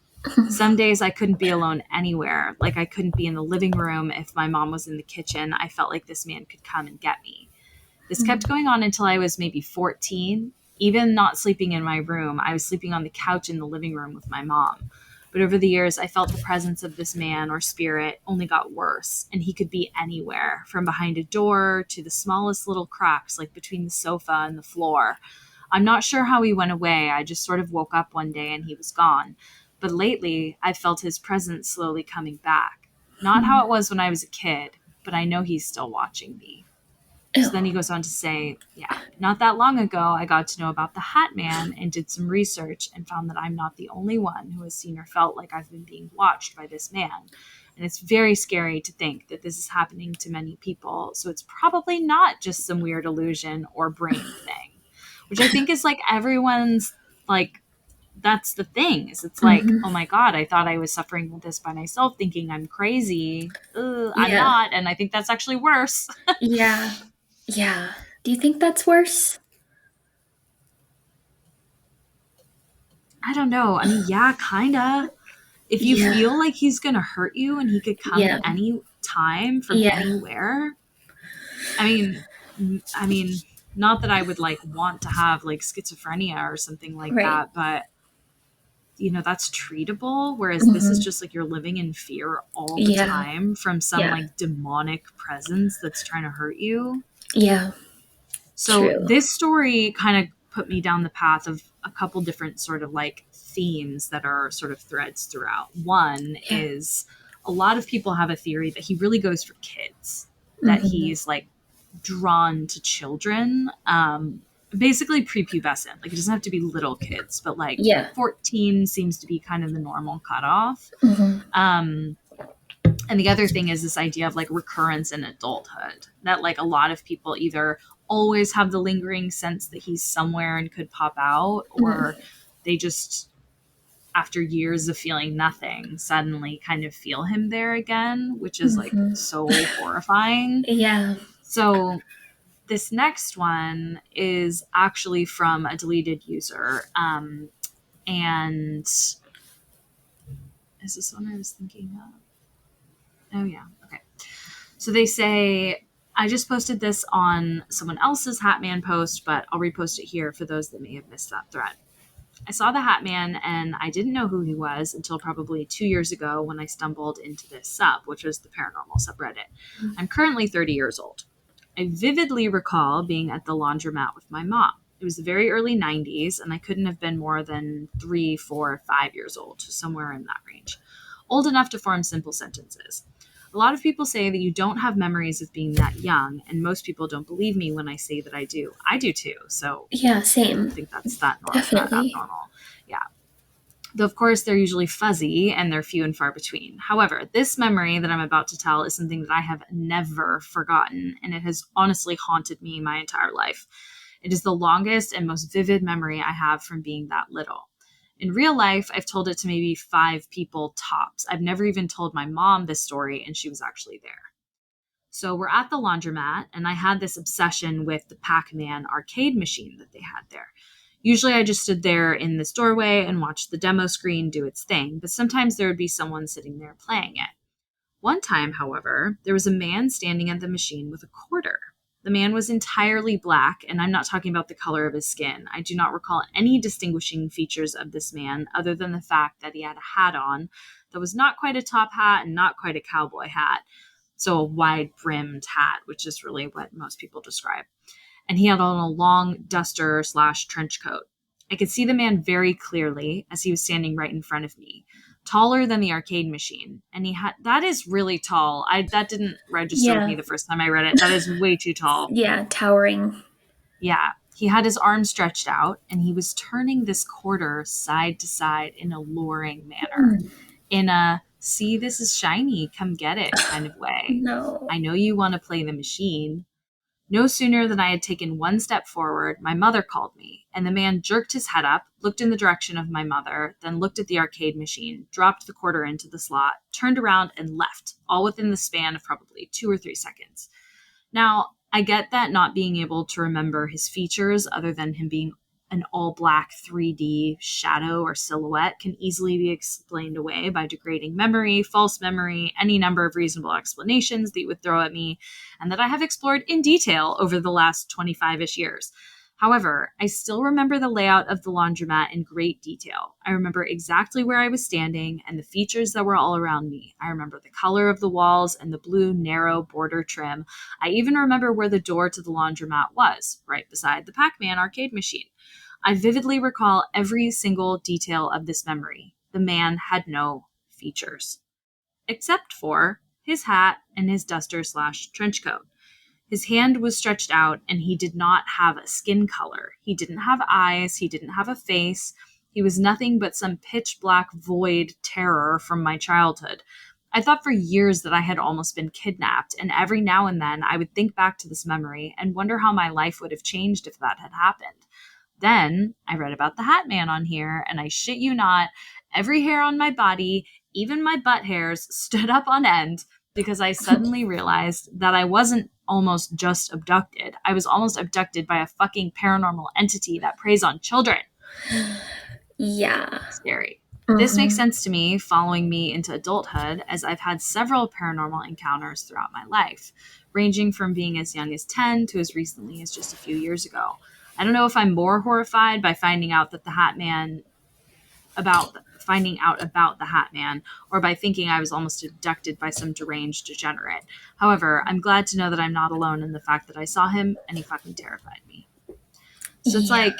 Some days I couldn't be alone anywhere. Like I couldn't be in the living room. If my mom was in the kitchen, I felt like this man could come and get me. This kept going on until I was maybe 14. Even not sleeping in my room, I was sleeping on the couch in the living room with my mom. But over the years, I felt the presence of this man or spirit only got worse, and he could be anywhere, from behind a door to the smallest little cracks, like between the sofa and the floor. I'm not sure how he went away. I just sort of woke up one day and he was gone. But lately, I've felt his presence slowly coming back. Not how it was when I was a kid, but I know he's still watching me. So then he goes on to say, yeah, not that long ago, I got to know about the Hatman and did some research and found that I'm not the only one who has seen or felt like I've been being watched by this man. And it's very scary to think that this is happening to many people. So it's probably not just some weird illusion or brain thing, which I think is like everyone's like, that's the thing is it's like, oh my God, I thought I was suffering with this by myself, thinking I'm crazy. I'm not. And I think that's actually worse. Yeah. Yeah. Do you think that's worse? I don't know. I mean, yeah, kind of. If you feel like he's going to hurt you and he could come at any time from anywhere. I mean, not that I would like want to have like schizophrenia or something like that, but you know, that's treatable. Whereas this is just like you're living in fear all the time from some like demonic presence that's trying to hurt you. Yeah. So this story kind of put me down the path of a couple different sort of like themes that are sort of threads throughout. One is a lot of people have a theory that he really goes for kids, that he's like drawn to children, basically prepubescent. Like it doesn't have to be little kids, but like 14 seems to be kind of the normal cutoff. And the other thing is this idea of like recurrence in adulthood, that like a lot of people either always have the lingering sense that he's somewhere and could pop out, or they just, after years of feeling nothing, suddenly kind of feel him there again, which is like so horrifying. Yeah. So this next one is actually from a deleted user. And is this one I was thinking of? Oh, yeah. Okay. So they say, I just posted this on someone else's Hatman post, but I'll repost it here for those that may have missed that thread. I saw the Hatman and I didn't know who he was until probably 2 years ago when I stumbled into this sub, which was the paranormal subreddit. I'm currently 30 years old. I vividly recall being at the laundromat with my mom. It was the very early 90s, and I couldn't have been more than 3, 4, 5 years old, somewhere in that range. Old enough to form simple sentences. A lot of people say that you don't have memories of being that young, and most people don't believe me when I say that I do. I do too, so yeah, same. I don't think that's that abnormal. Yeah. Though, of course, they're usually fuzzy and they're few and far between. However, this memory that I'm about to tell is something that I have never forgotten, and it has honestly haunted me my entire life. It is the longest and most vivid memory I have from being that little. In real life, I've told it to maybe 5 people tops. I've never even told my mom this story, and she was actually there. So we're at the laundromat, and I had this obsession with the Pac-Man arcade machine that they had there. Usually I just stood there in this doorway and watched the demo screen do its thing, but sometimes there would be someone sitting there playing it. One time, however, there was a man standing at the machine with a quarter. The man was entirely black, and I'm not talking about the color of his skin. I do not recall any distinguishing features of this man other than the fact that he had a hat on that was not quite a top hat and not quite a cowboy hat. So a wide-brimmed hat, which is really what most people describe. And he had on a long duster / trench coat. I could see the man very clearly as he was standing right in front of me, taller than the arcade machine. And that is really tall. That didn't register with me the first time I read it. That is way too tall. Yeah, towering. Yeah. He had his arms stretched out, and he was turning this quarter side to side in a luring manner, in a "see, this is shiny, come get it" kind of way. No. I know you want to play the machine. No sooner than I had taken one step forward, my mother called me, and the man jerked his head up, looked in the direction of my mother, then looked at the arcade machine, dropped the quarter into the slot, turned around, and left, all within the span of probably 2 or 3 seconds. Now, I get that not being able to remember his features other than him being an all-black 3D shadow or silhouette can easily be explained away by degrading memory, false memory, any number of reasonable explanations that you would throw at me, and that I have explored in detail over the last 25-ish years. However, I still remember the layout of the laundromat in great detail. I remember exactly where I was standing and the features that were all around me. I remember the color of the walls and the blue, narrow border trim. I even remember where the door to the laundromat was, right beside the Pac-Man arcade machine. I vividly recall every single detail of this memory. The man had no features, except for his hat and his duster / trench coat. His hand was stretched out, and he did not have a skin color. He didn't have eyes. He didn't have a face. He was nothing but some pitch black void terror from my childhood. I thought for years that I had almost been kidnapped, and every now and then I would think back to this memory and wonder how my life would have changed if that had happened. Then I read about the Hatman on here, and I shit you not, every hair on my body, even my butt hairs, stood up on end because I suddenly realized that I wasn't almost just abducted. I was almost abducted by a fucking paranormal entity that preys on children. Yeah. Scary. This makes sense to me following me into adulthood, as I've had several paranormal encounters throughout my life, ranging from being as young as 10 to as recently as just a few years ago. I don't know if I'm more horrified by finding out about the Hatman, or by thinking I was almost abducted by some deranged degenerate. However, I'm glad to know that I'm not alone in the fact that I saw him and he fucking terrified me. So it's like,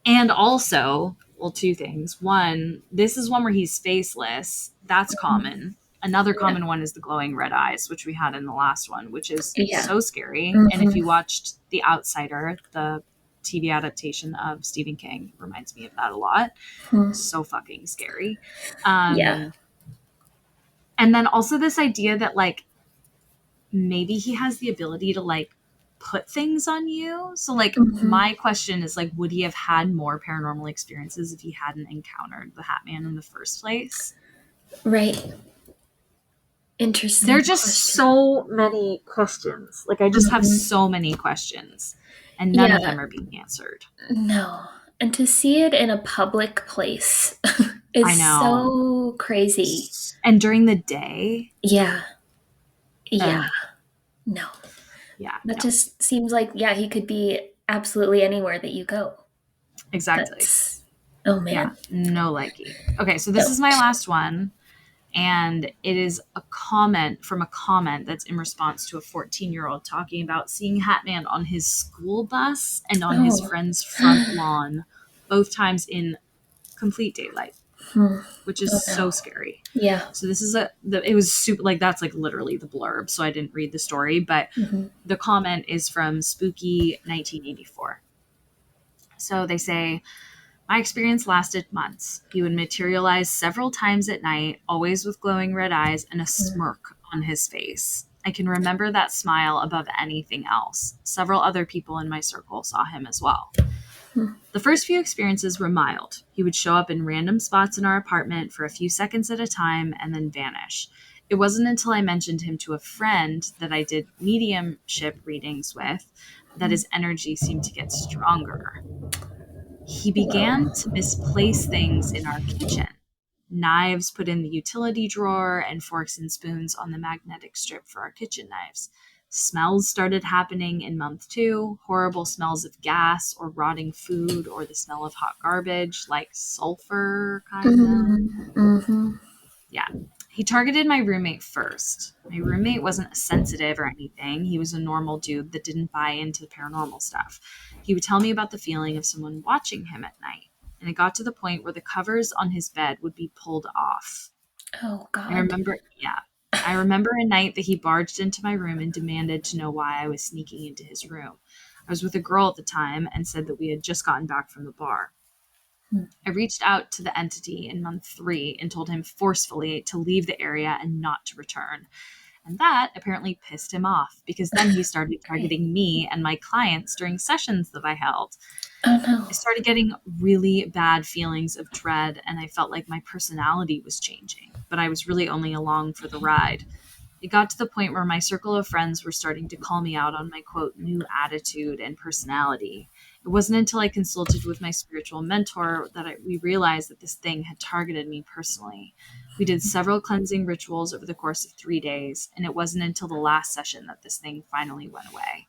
and also, well, 2 things. One, this is one where he's faceless. That's common. Another common one is the glowing red eyes, which we had in the last one, which is so scary. And if you watched The Outsider, the TV adaptation of Stephen King, reminds me of that a lot. So fucking scary. And then also this idea that like maybe he has the ability to like put things on you. So like my question is like, would he have had more paranormal experiences if he hadn't encountered the Hatman in the first place? Right. Interesting. There are just so many questions. Like I just have so many questions, and none of them are being answered. No. And to see it in a public place is so crazy. And during the day. Yeah. No. Yeah. That just seems like, he could be absolutely anywhere that you go. Exactly. Oh, man. Yeah, no likey. Okay, so this is my last one. And it is a comment that's in response to a 14-year-old talking about seeing Hatman on his school bus and on his friend's front lawn, both times in complete daylight, which is so scary. Yeah. So this is it was super, like that's like literally the blurb, so I didn't read the story, but the comment is from Spooky 1984. So they say, my experience lasted months. He would materialize several times at night, always with glowing red eyes and a smirk on his face. I can remember that smile above anything else. Several other people in my circle saw him as well. The first few experiences were mild. He would show up in random spots in our apartment for a few seconds at a time and then vanish. It wasn't until I mentioned him to a friend that I did mediumship readings with that his energy seemed to get stronger. He began to misplace things in our kitchen. Knives put in the utility drawer and forks and spoons on the magnetic strip for our kitchen knives. Smells started happening in month 2, horrible smells of gas or rotting food or the smell of hot garbage, like sulfur kind of. Yeah. He targeted my roommate first. My roommate wasn't sensitive or anything. He was a normal dude that didn't buy into paranormal stuff. He would tell me about the feeling of someone watching him at night. And it got to the point where the covers on his bed would be pulled off. Oh, God. I remember a night that he barged into my room and demanded to know why I was sneaking into his room. I was with a girl at the time and said that we had just gotten back from the bar. I reached out to the entity in month 3 and told him forcefully to leave the area and not to return. And that apparently pissed him off because then he started targeting me and my clients during sessions that I held. Oh, no. I started getting really bad feelings of dread, and I felt like my personality was changing, but I was really only along for the ride. It got to the point where my circle of friends were starting to call me out on my, quote, new attitude and personality. It wasn't until I consulted with my spiritual mentor that we realized that this thing had targeted me personally. We did several cleansing rituals over the course of 3 days, and it wasn't until the last session that this thing finally went away.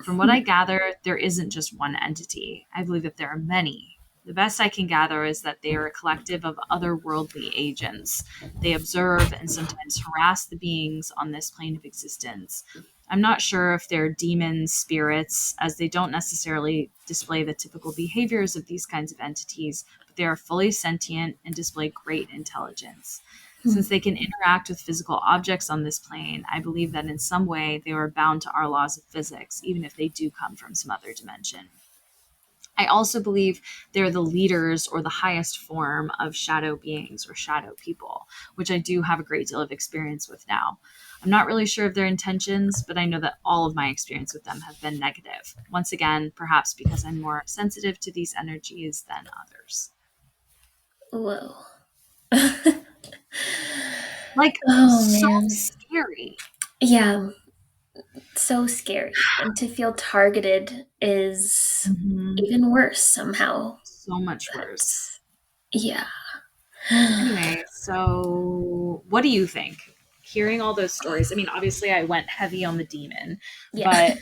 From what I gather, there isn't just one entity. I believe that there are many. The best I can gather is that they are a collective of otherworldly agents. They observe and sometimes harass the beings on this plane of existence. I'm not sure if they're demons, spirits, as they don't necessarily display the typical behaviors of these kinds of entities, but they are fully sentient and display great intelligence. Since they can interact with physical objects on this plane, I believe that in some way they are bound to our laws of physics, even if they do come from some other dimension. I also believe they're the leaders or the highest form of shadow beings or shadow people, which I do have a great deal of experience with now. I'm not really sure of their intentions, but I know that all of my experience with them have been negative. Once again, perhaps because I'm more sensitive to these energies than others. Whoa. Like, oh, so man. scary. Yeah. So scary. And to feel targeted is even worse somehow. So much worse. Yeah. Anyway, so what do you think? Hearing all those stories, I mean, obviously I went heavy on the demon, Yeah.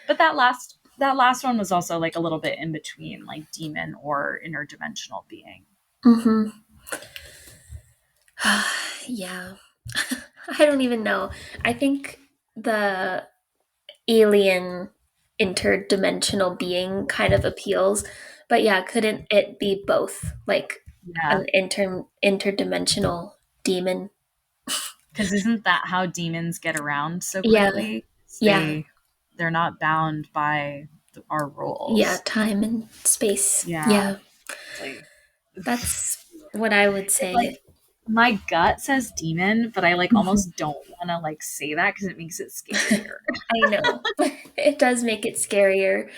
but that last one was also like a little bit in between, like demon or interdimensional being. Yeah. I don't even know. I think the alien interdimensional being kind of appeals, but yeah, couldn't it be both? Like Yeah. an interdimensional demon? Because isn't that how demons get around so Yeah. quickly? Yeah. They're not bound by our Yeah, rules. time and space. Yeah. Yeah. Like, That's what I would say. like, my gut says demon, but I like almost don't want to like say that because it makes it scarier. I know. It does make it scarier,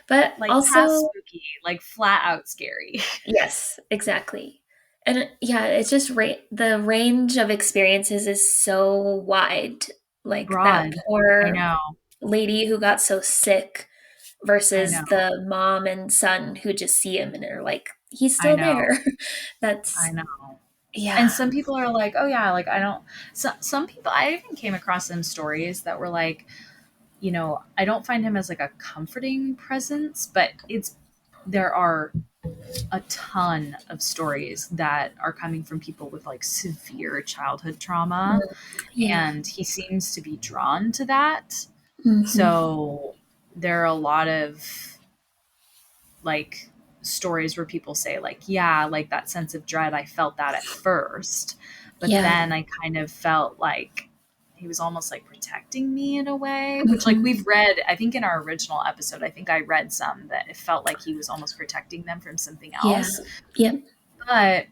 but Like also past spooky, like flat out scary. yes, exactly. And yeah, it's just the range of experiences is so wide. Like that Broad. I poor know. lady who got so sick I versus know. the mom and son who just see him and are like, he's I still know. there. That's I know. yeah. And some people are like, oh yeah, like I don't. Some people, I even came across some stories that were like, you know, I don't find him as like a comforting presence, but there are a ton of stories that are coming from people with like severe childhood trauma, Yeah. and he seems to be drawn to that. Mm-hmm. So there are a lot of like stories where people say like, yeah, like that sense of dread, I felt that at first, but Yeah. then I kind of felt like he was almost like protecting me in a way, which like we've read, I think in our original episode, I think I read some that it felt like he was almost protecting them from something else. Yeah. Yep. But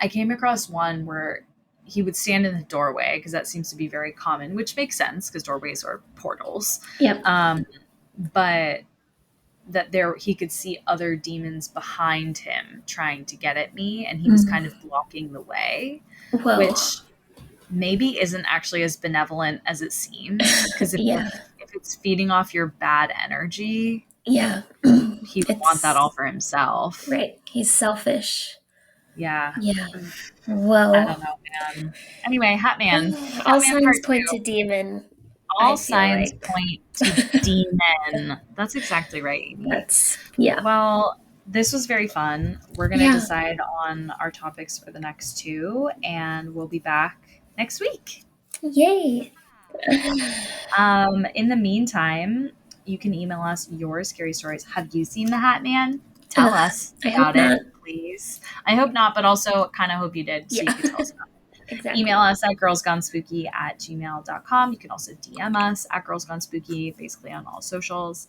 I came across one where he would stand in the doorway because that seems to be very common, which makes sense because doorways are portals. Yep. But that there he could see other demons behind him trying to get at me, and he was kind of blocking the way. Whoa. Which maybe isn't actually as benevolent as it seems, because if it's feeding off your bad energy, yeah, he would want that all for himself. Right. He's selfish. Yeah. Whoa. I don't know, man. Anyway, Hatman. All Hatman signs part point 2. to demon. All signs point to demon. That's exactly right, Amy. Well, this was very fun. We're going to decide on our topics for the next 2, and we'll be back next week. Yay! In the meantime, you can email us your scary stories. Have you seen the Hatman? Tell us about it, please. I hope not, but also kind of hope you did, so you could tell us about it. Exactly. Email us at girlsgonespooky@gmail.com. You can also DM us at girlsgonespooky, basically on all socials.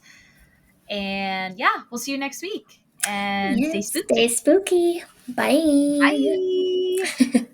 And yeah, we'll see you next week. And stay spooky. Stay spooky. Bye. Bye.